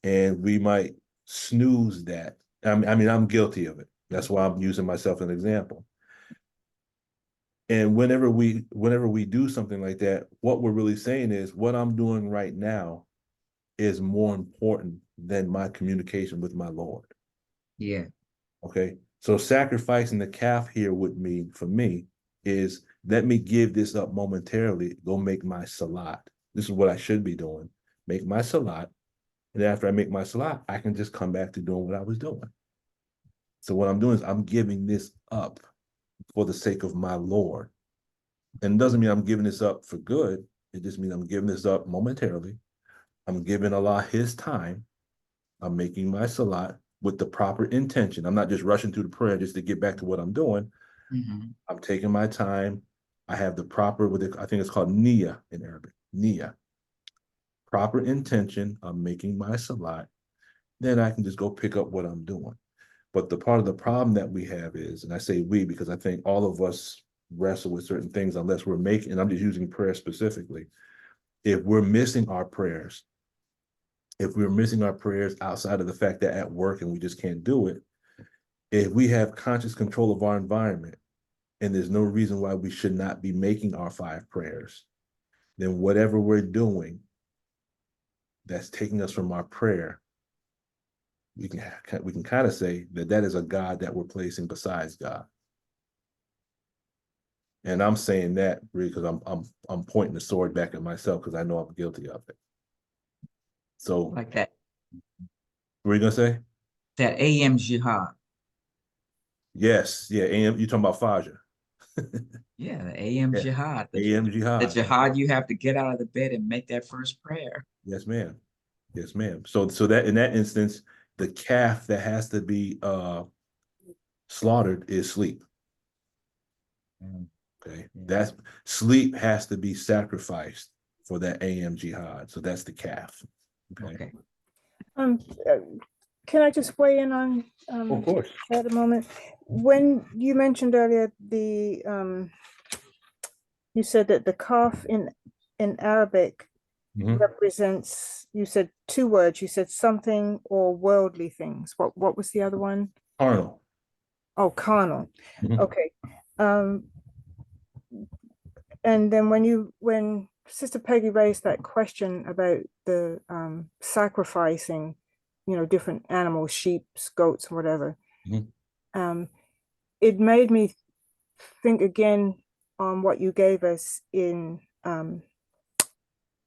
and we might snooze that. I mean, I'm guilty of it. That's why I'm using myself as an example. And whenever we do something like that, what we're really saying is what I'm doing right now is more important than my communication with my Lord. Yeah. Okay. So sacrificing the calf here would mean for me is let me give this up momentarily, go make my salat. This is what I should be doing. Make my salat. And after I make my salat, I can just come back to doing what I was doing. So what I'm doing is I'm giving this up for the sake of my Lord. And it doesn't mean I'm giving this up for good. It just means I'm giving this up momentarily. I'm giving Allah his time. I'm making my salat with the proper intention. I'm not just rushing through the prayer just to get back to what I'm doing. Mm-hmm. I'm taking my time. I have the proper, I think it's called niyyah in Arabic, niyyah. Proper intention. I'm making my salat. Then I can just go pick up what I'm doing. But the part of the problem that we have is, and I say we because I think all of us wrestle with certain things unless we're making, and I'm just using prayer specifically. If we're missing our prayers, if we're missing our prayers outside of the fact that at work and we just can't do it, if we have conscious control of our environment, and there's no reason why we should not be making our 5 prayers, then whatever we're doing that's taking us from our prayer, we can kind of say that that is a God that we're placing besides God. And I'm saying that really because I'm pointing the sword back at myself because I know I'm guilty of it. So Like that. what are you gonna say? That AM jihad. Yes, yeah. AM, you talking about Fajr? Yeah, the AM Yeah. jihad. AM The jihad. jihad you have to get out of the bed and make that first prayer. Yes, ma'am. Yes, ma'am. So that in that instance, the calf that has to be slaughtered is sleep. Okay, that's sleep has to be sacrificed for that AM jihad. So that's the calf. Okay. Can I just weigh in on Of course. at the moment? When you mentioned earlier you said that the calf in Arabic represents, you said 2 words. You said something or worldly things. What was the other one? Carnal. Oh, carnal. Mhm. Okay. And then when Sister Peggy raised that question about the sacrificing, different animals, sheep, goats, whatever, it made me think again on what you gave us in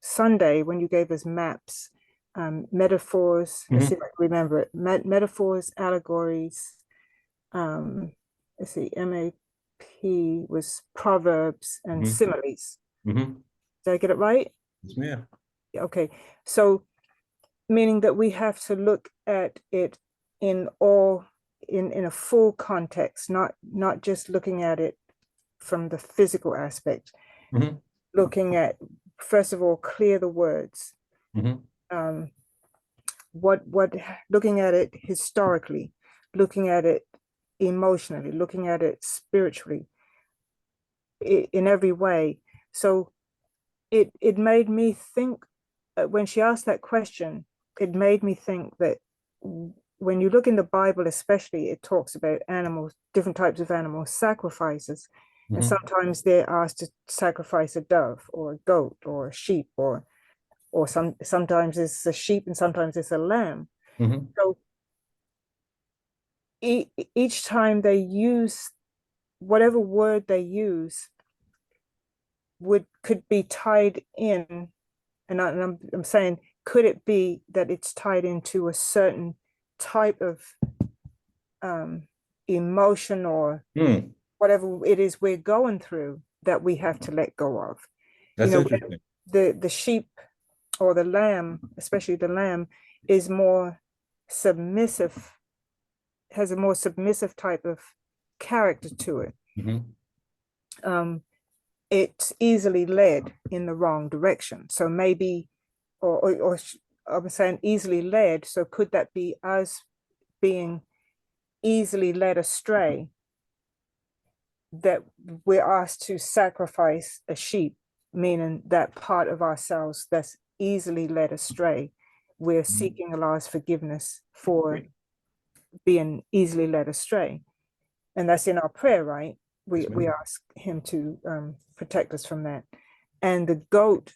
Sunday when you gave us maps, metaphors. Let's see if I can remember it. Metaphors, allegories. Let's see, MAP was proverbs and similes. Did I get it right? Yes, ma'am. Okay, so meaning that we have to look at it in a full context, not just looking at it from the physical aspect. Looking at, first of all, clear the words. What looking at it historically, looking at it emotionally, looking at it spiritually, in every way. So it made me think, when she asked that question, it made me think that when you look in the Bible, especially, it talks about animals, different types of animal sacrifices. And sometimes they're asked to sacrifice a dove or a goat or a sheep, or sometimes it's a sheep and sometimes it's a lamb. So each time they use whatever word they use could be tied in, and I'm saying, could it be that it's tied into a certain type of emotion or whatever it is we're going through that we have to let go of? That's interesting. The sheep or the lamb, especially the lamb, is more submissive, has a more submissive type of character to it. It's easily led in the wrong direction. So maybe, or I'm saying easily led. So could that be us being easily led astray, that we're asked to sacrifice a sheep, meaning that part of ourselves that's easily led astray, we're seeking Allah's forgiveness for being easily led astray. And that's in our prayer, right? We ask him to protect us from that. And the goat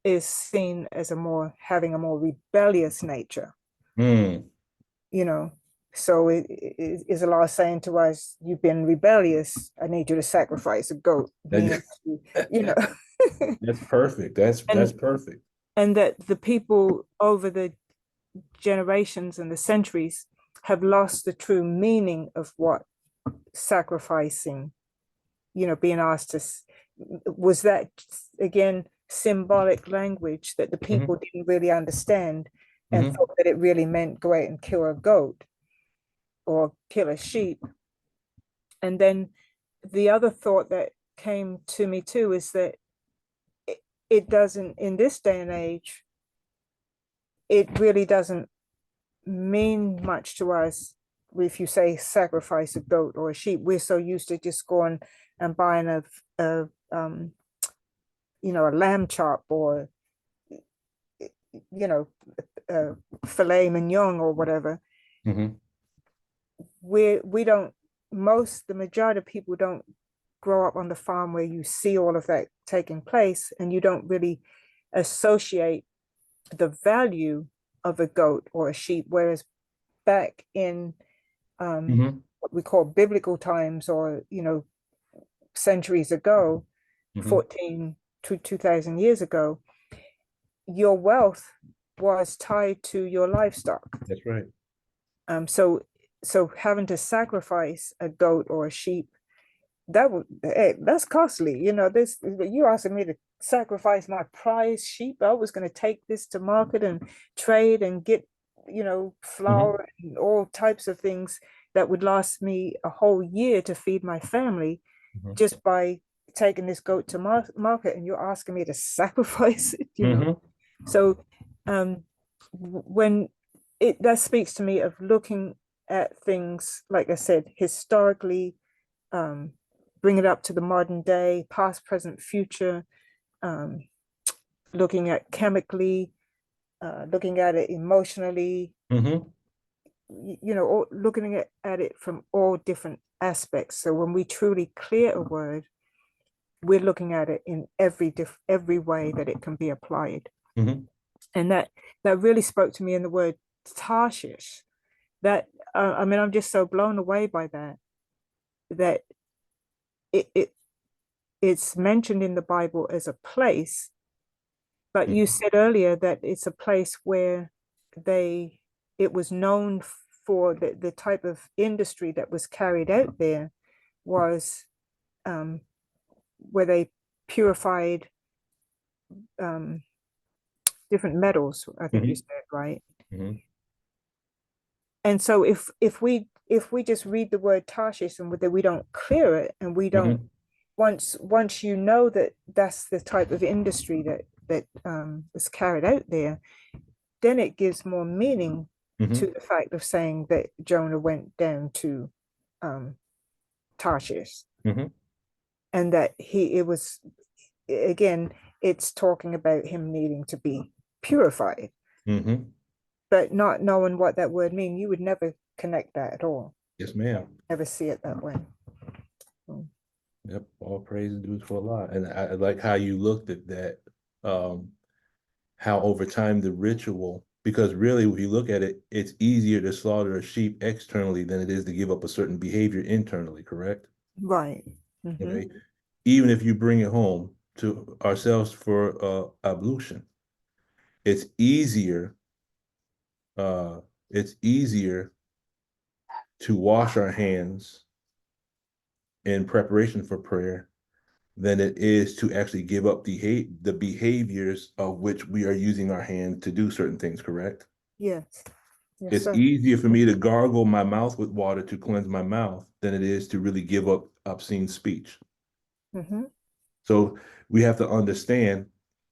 is seen as having a more rebellious nature. Mm. you know. So it is Allah saying to us, you've been rebellious, I need you to sacrifice a goat, meaning, you know. That's perfect. That's and perfect. and that the people over the generations and the centuries have lost the true meaning of what sacrificing, being asked to, was that again symbolic language that the people didn't really understand and thought that it really meant go out and kill a goat or kill a sheep. And then the other thought that came to me too is that it doesn't, in this day and age, it really doesn't mean much to us if you say sacrifice a goat or a sheep. We're so used to just going and buying a a lamb chop or filet mignon or whatever. We don't, the majority of people don't grow up on the farm where you see all of that taking place, and you don't really associate the value of a goat or a sheep. Whereas back in what we call biblical times, or centuries ago, 14 to 2000 years ago, your wealth was tied to your livestock. That's right. So having to sacrifice a goat or a sheep, that's costly. You asking me to sacrifice my prize sheep. I was going to take this to market and trade and get flour and all types of things that would last me a whole year to feed my family, just by taking this goat to market, and you're asking me to sacrifice it. So when that speaks to me of looking at things, like I said, historically, bring it up to the modern day, past, present, future, looking at chemically, looking at it emotionally, looking at it from all different aspects. So when we truly clear a word, we're looking at it in every way that it can be applied. And that really spoke to me in the word Tarshish. That I'm just so blown away by that it's mentioned in the Bible as a place, but you said earlier that it's a place where it was known for the type of industry that was carried out there was where they purified different metals, I think you said, right? And so if we just read the word Tarshish and that we don't clear it, and we don't, once you know that that's the type of industry that is carried out there, then it gives more meaning to the fact of saying that Jonah went down to Tarshish, and that it was, again, it's talking about him needing to be purified. But not knowing what that word means, you would never connect that at all. Yes, ma'am. Never see it that way. Yep, all praise and dues for Allah. And I like how you looked at that, how over time the ritual, because really, if you look at it, it's easier to slaughter a sheep externally than it is to give up a certain behavior internally, correct? Right. Okay. Even if you bring it home to ourselves for ablution, it's easier to wash our hands in preparation for prayer than it is to actually give up the behaviors of which we are using our hand to do certain things, correct? Yes. It's easier for me to gargle my mouth with water to cleanse my mouth than it is to really give up obscene speech. So we have to understand,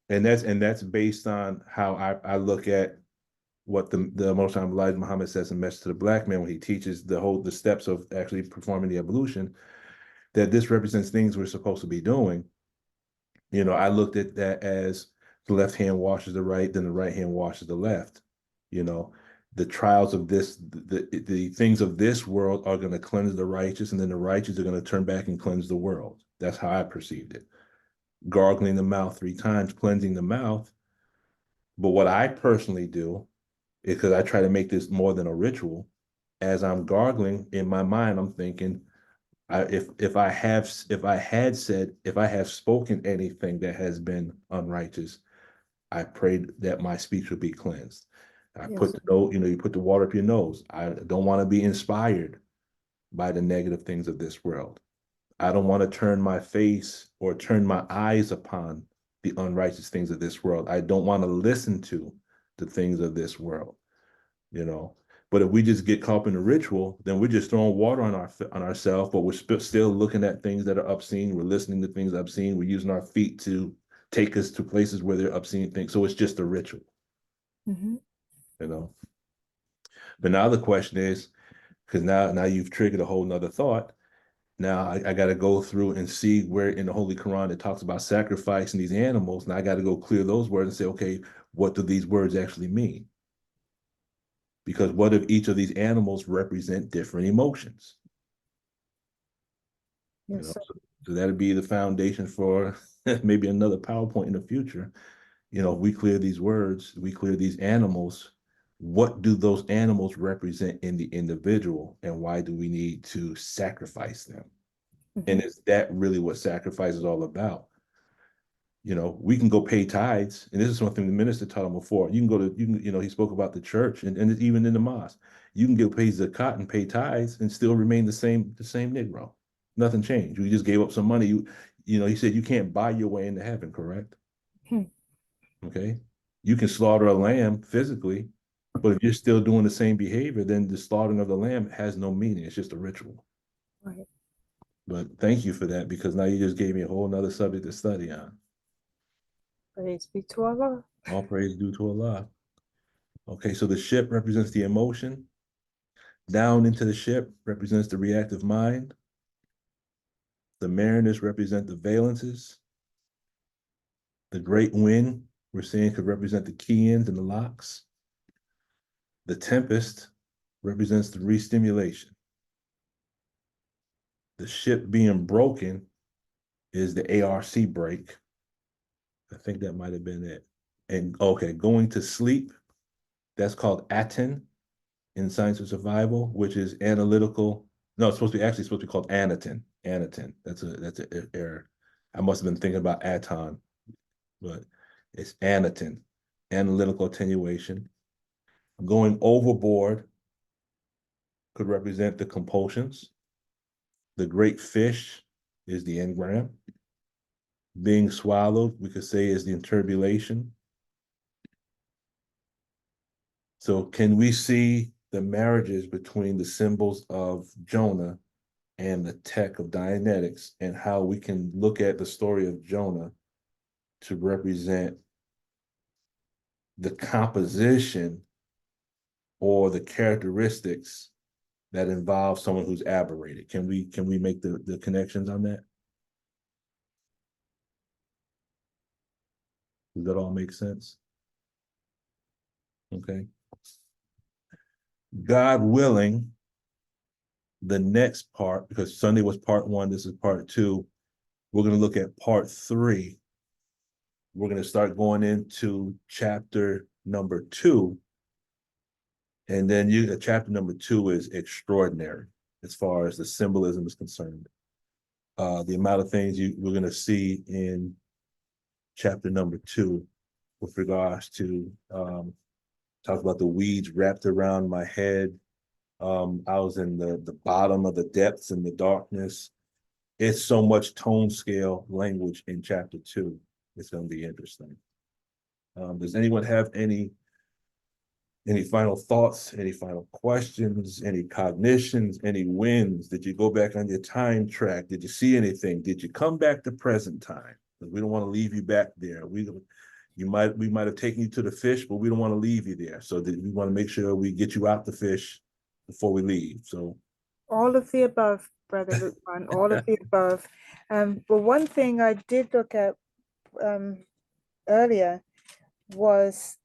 and that's based on how I look at what the Most High Elijah Muhammad says in Message to the Black Man when he teaches the steps of actually performing the ablution, that this represents things we're supposed to be doing. I looked at that as the left hand washes the right, then the right hand washes the left. The trials of this, the things of this world are going to cleanse the righteous, and then the righteous are going to turn back and cleanse the world. That's how I perceived it. Gargling the mouth 3 times, cleansing the mouth. But what I personally do because I try to make this more than a ritual. As I'm gargling in my mind, I'm thinking, if I have spoken anything that has been unrighteous, I prayed that my speech would be cleansed. I Yes. put the note, you put the water up your nose. I don't want to be inspired by the negative things of this world. I don't want to turn my face or turn my eyes upon the unrighteous things of this world. I don't want to listen to the things of this world, you know. But if we just get caught up in the ritual, then we're just throwing water on ourselves, but we're still looking at things that are obscene. We're listening to things obscene. We're using our feet to take us to places where they're obscene things. So it's just a ritual, Mm-hmm. you know. But now the question is, because now you've triggered a whole nother thought. Now I got to go through and see where in the Holy Quran it talks about sacrificing these animals. Now I got to go clear those words and say, okay, what do these words actually mean? Because what if each of these animals represent different emotions? Yes, sir. So that'd be the foundation for maybe another PowerPoint in the future. If we clear these words, we clear these animals. What do those animals represent in the individual, and why do we need to sacrifice them? Mm-hmm. And is that really what sacrifice is all about? We can go pay tithes, and this is something the minister taught him before. You can go to, he spoke about the church and even in the mosque. You can get paid zakat and pay tithes and still remain the same Negro. Nothing changed. You just gave up some money. He said you can't buy your way into heaven, correct? Hmm. Okay. You can slaughter a lamb physically, but if you're still doing the same behavior, then the slaughtering of the lamb has no meaning. It's just a ritual. Right. But thank you for that, because now you just gave me a whole nother subject to study on. Praise be to Allah. All praise due to Allah. Okay, so the ship represents the emotion. Down into the ship represents the reactive mind. The mariners represent the valences. The great wind, we're saying, could represent the key-ins and the locks. The tempest represents the re-stimulation. The ship being broken is the ARC break. I think that might have been it. And okay, going to sleep, that's called aten in Science of Survival, which is analytical. No, it's supposed to be called anatin. Anatin. That's an error. I must have been thinking about aton, but it's anatin, analytical attenuation. Going overboard could represent the compulsions. The great fish is the engram. Being swallowed, we could say, is the interbulation. So can we see the marriages between the symbols of Jonah and the tech of Dianetics, and how we can look at the story of Jonah to represent the composition or the characteristics that involve someone who's aberrated? Can we make the connections on that? Does that all make sense? Okay. God willing, the next part, because Sunday was part 1, this is part 2, we're going to look at part 3. We're going to start going into chapter number 2. And then chapter number 2 is extraordinary as far as the symbolism is concerned. The amount of things we're going to see in chapter number 2 with regards to talk about the weeds wrapped around my head. I was in the bottom of the depths in the darkness. It's so much tone scale language in chapter 2. It's going to be interesting. Does anyone have any final thoughts, any final questions, any cognitions, any wins? Did you go back on your time track? Did you see anything? Did you come back to present time? Because we don't want to leave you back there. We might have taken you to the fish, but we don't want to leave you there. So we want to make sure we get you out the fish before we leave. So All of the above, Brother Lukman, all of the above. But one thing I did look at earlier was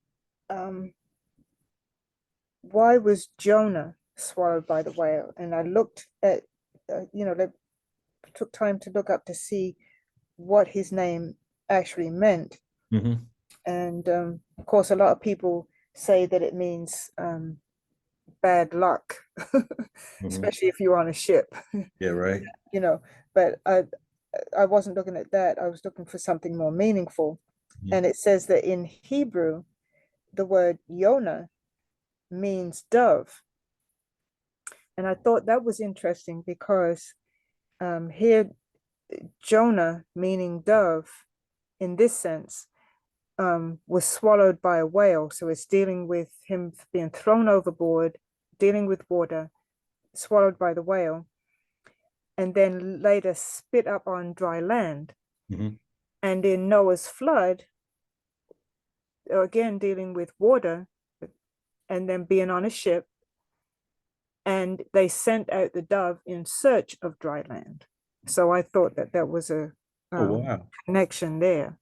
why was Jonah swallowed by the whale? And I looked at, they took time to look up to see what his name actually meant. Mhm. And of course, a lot of people say that it means bad luck, especially if you're on a ship, Yeah, right. you know. But I wasn't looking at that. I was looking for something more meaningful. Mhm. And it says that in Hebrew, the word Yonah means dove. And I thought that was interesting because here, Jonah, meaning dove, in this sense, was swallowed by a whale. So it's dealing with him being thrown overboard, dealing with water, swallowed by the whale, and then later spit up on dry land. Mhm. And in Noah's flood, again dealing with water, and then being on a ship, and they sent out the dove in search of dry land. So I thought that that was a Oh, wow. connection there.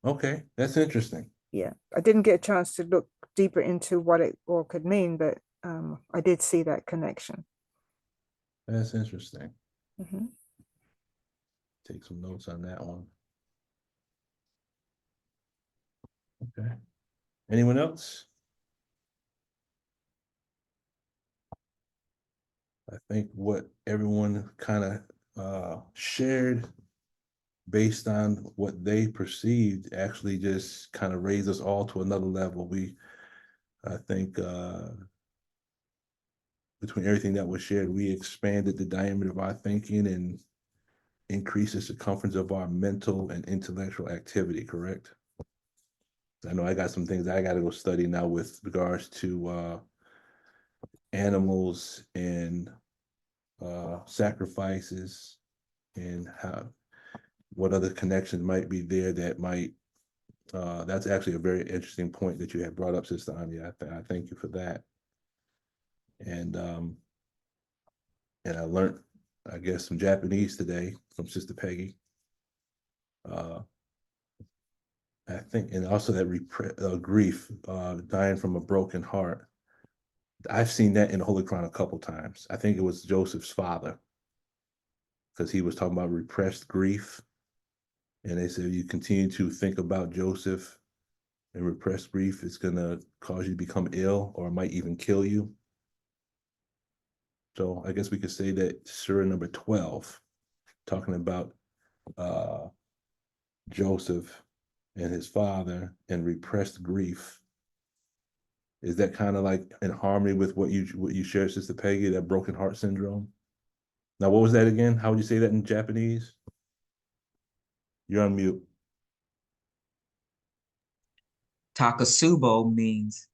Okay, that's interesting. Yeah, I didn't get a chance to look deeper into what it all could mean, but I did see that connection. That's interesting. Mhm. Take some notes on that one. Okay. Anyone else? I think what everyone kind of shared based on what they perceived actually just kind of raised us all to another level. I think between everything that was shared, we expanded the diameter of our thinking and increased the circumference of our mental and intellectual activity, correct? I know I got some things I got to go study now with regards to animals and sacrifices and what other connections might be there that might that's actually a very interesting point that you have brought up, Sister Anya. I thank you for that. And I learned, I guess, some Japanese today from Sister Peggy. I think, and also that grief, dying from a broken heart. I've seen that in the Holy Quran a couple times. I think it was Joseph's father, because he was talking about repressed grief. And they said, you continue to think about Joseph and repressed grief, it's going to cause you to become ill or it might even kill you. So I guess we could say that Surah number 12, talking about Joseph and his father and repressed grief, is that kind of like in harmony with what you shared, Sister Peggy, that broken heart syndrome? Now, what was that again? How would you say that in Japanese? You're on mute. Takasubo means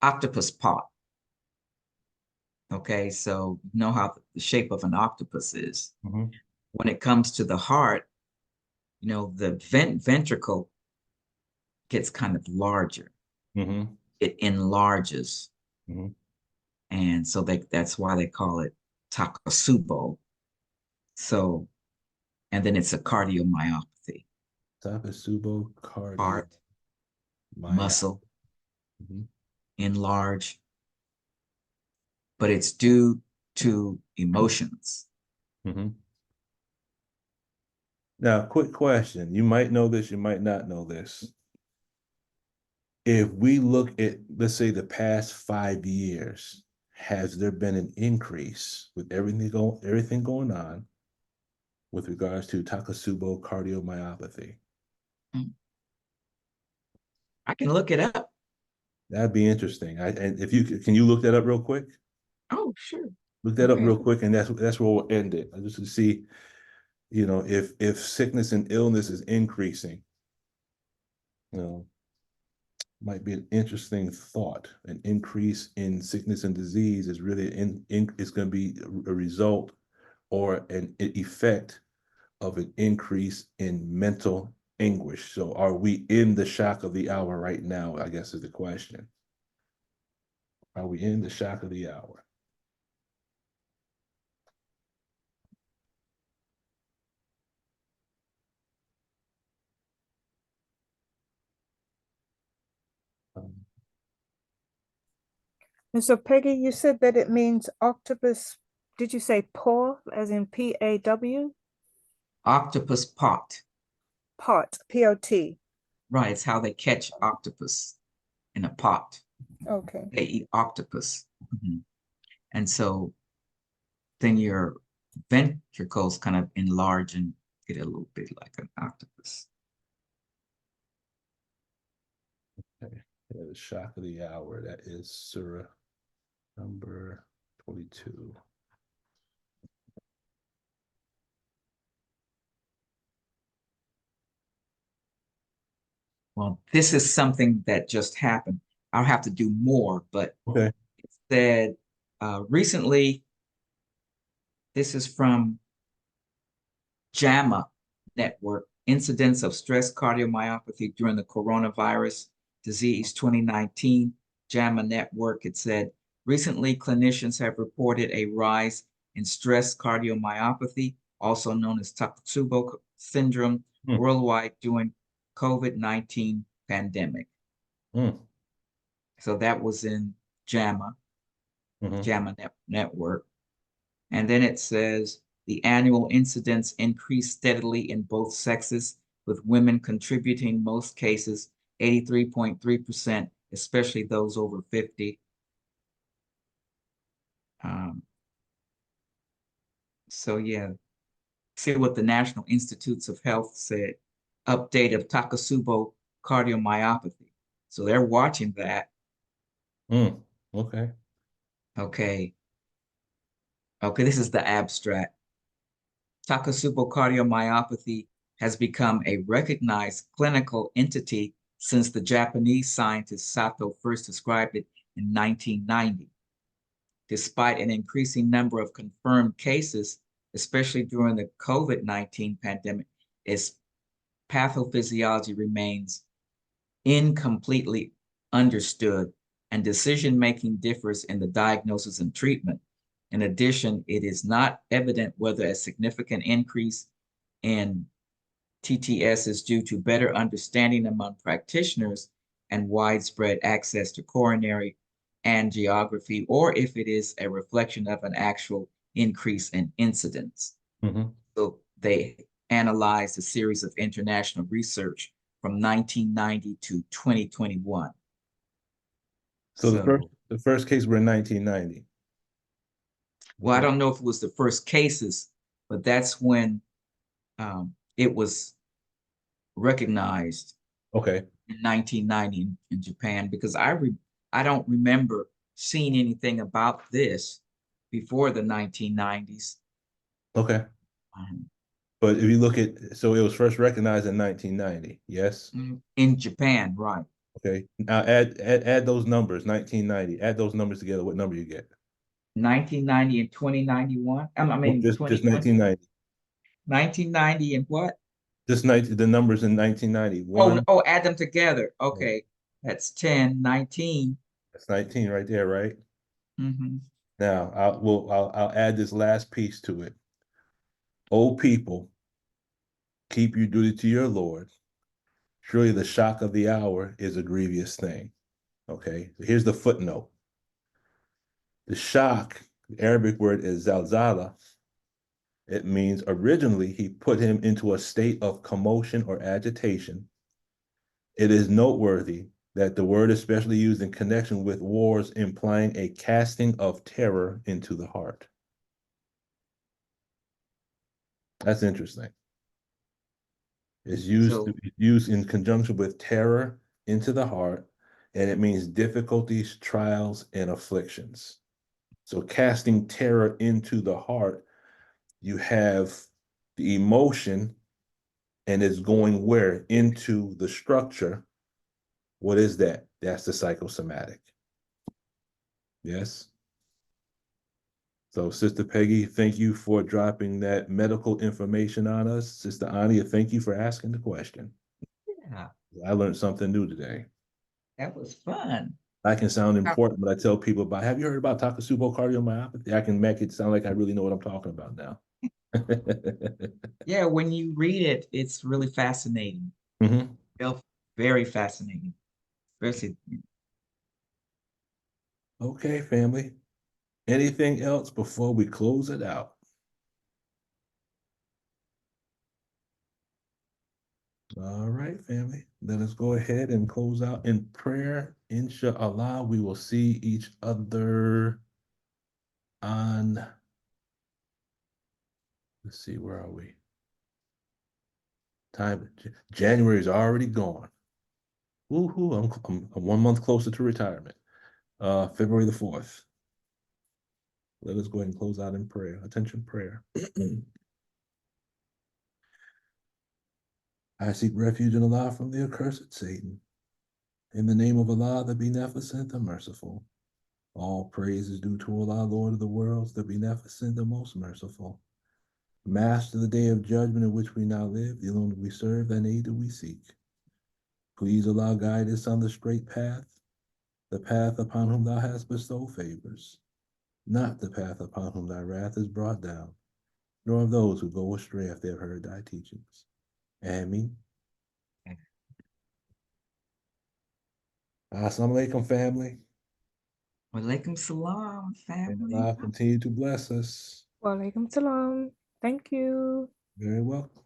octopus pot. Okay, so you know how the shape of an octopus is. Mm-hmm. When it comes to the heart, you know, the ventricle gets kind of larger. Mm-hmm. It enlarges. Mm-hmm. And so that's why they call it Takasubo. So, and then it's a cardiomyopathy. Takasubo cardio. Heart, muscle, enlarge. But it's due to emotions. Mm-hmm. Now, quick question. You might know this, you might not know this. If we look at, let's say, the past 5 years, has there been an increase with everything going on with regards to Takasubo cardiomyopathy? I can look it up. That'd be interesting. And if you can you look that up real quick? Oh, sure. Look that up Okay. real quick, and that's where we'll end it. Just to see, if sickness and illness is increasing, might be an interesting thought. An increase in sickness and disease is really is going to be a result or an effect of an increase in mental anguish. So are we in the shock of the hour right now, I guess is the question. Are we in the shock of the hour? And so, Peggy, you said that it means octopus. Did you say paw, as in Paw? Octopus pot. Pot, Pot. Right, it's how they catch octopus in a pot. Okay. They eat octopus. Mhm. And so then your ventricles kind of enlarge and get a little bit like an octopus. Okay. Yeah, the shock of the hour. That is Surah number 22. Well, this is something that just happened. I'll have to do more, but Okay. it said recently, this is from JAMA Network, Incidence of Stress Cardiomyopathy During the Coronavirus Disease 2019, JAMA Network. It said, recently clinicians have reported a rise in stress cardiomyopathy, also known as Takotsubo syndrome, worldwide during COVID-19 pandemic. So that was in JAMA, JAMA Network. And then it says the annual incidence increased steadily in both sexes, with women contributing most cases, 83.3%, especially those over 50. So yeah, see what the National Institutes of Health said. Update of Takotsubo cardiomyopathy. So they're watching that. Okay. Okay. Okay, this is the abstract. Takotsubo cardiomyopathy has become a recognized clinical entity since the Japanese scientist Sato first described it in 1990. Despite an increasing number of confirmed cases, especially during the COVID-19 pandemic, its pathophysiology remains incompletely understood, and decision-making differs in the diagnosis and treatment. In addition, it is not evident whether a significant increase in TTS is due to better understanding among practitioners and widespread access to coronary angiography, or if it is a reflection of an actual increase in incidence. So they analyzed a series of international research from 1990 to 2021. So the first case were in 1990. Well, I don't know if it was the first cases, but that's when it was recognized. Okay. In 1990 in Japan, because I don't remember seeing anything about this before the 1990s. Okay. But if you look at, so it was first recognized in 1990, yes? In Japan, right. Okay. Now add those numbers, 1990. Add those numbers together. What number you get? 1990 and 2091. I mean, just 1990. 1990 and what? Just the numbers in 1990. Oh, add them together. Okay. That's 10, 19. That's 19 right there, right? Mm-hmm. Now I'll add this last piece to it. O people, keep your duty to your Lord. Surely the shock of the hour is a grievous thing. Okay. So here's the footnote. The shock, the Arabic word is zalzala. It means originally he put him into a state of commotion or agitation. It is noteworthy that the word is especially used in connection with wars, implying a casting of terror into the heart. That's interesting. It's used in conjunction with terror into the heart, and it means difficulties, trials, and afflictions. So casting terror into the heart, you have the emotion, and it's going where? Into the structure. What is that? That's the psychosomatic. Yes? So Sister Peggy, thank you for dropping that medical information on us. Sister Ania, thank you for asking the question. Yeah. I learned something new today. That was fun. I can sound important, but I tell people about, have you heard about Takotsubo cardiomyopathy? I can make it sound like I really know what I'm talking about now. Yeah, when you read it, it's really fascinating. Very fascinating. Especially. Okay, family. Anything else before we close it out? All right, family. Let us go ahead and close out in prayer. Inshallah, we will see each other on, let's see, where are we? January is already gone. Woohoo, I'm 1 month closer to retirement. February the 4th. Let us go ahead and close out in prayer. Attention, prayer. I seek refuge in Allah from the accursed Satan. In the name of Allah, the Beneficent, the Merciful. All praise is due to Allah, Lord of the worlds, the Beneficent, the Most Merciful. Master the day of judgment in which we now live, the alone we serve, and aid do we seek. Please, Allah, guide us on the straight path, the path upon whom thou hast bestowed favors, not the path upon whom thy wrath is brought down, nor of those who go astray if they have heard thy teachings. Ameen. Assalamu alaikum, family. Walaikum salam, And family. Allah continue to bless us. Walaikum salam. Thank you. Very welcome.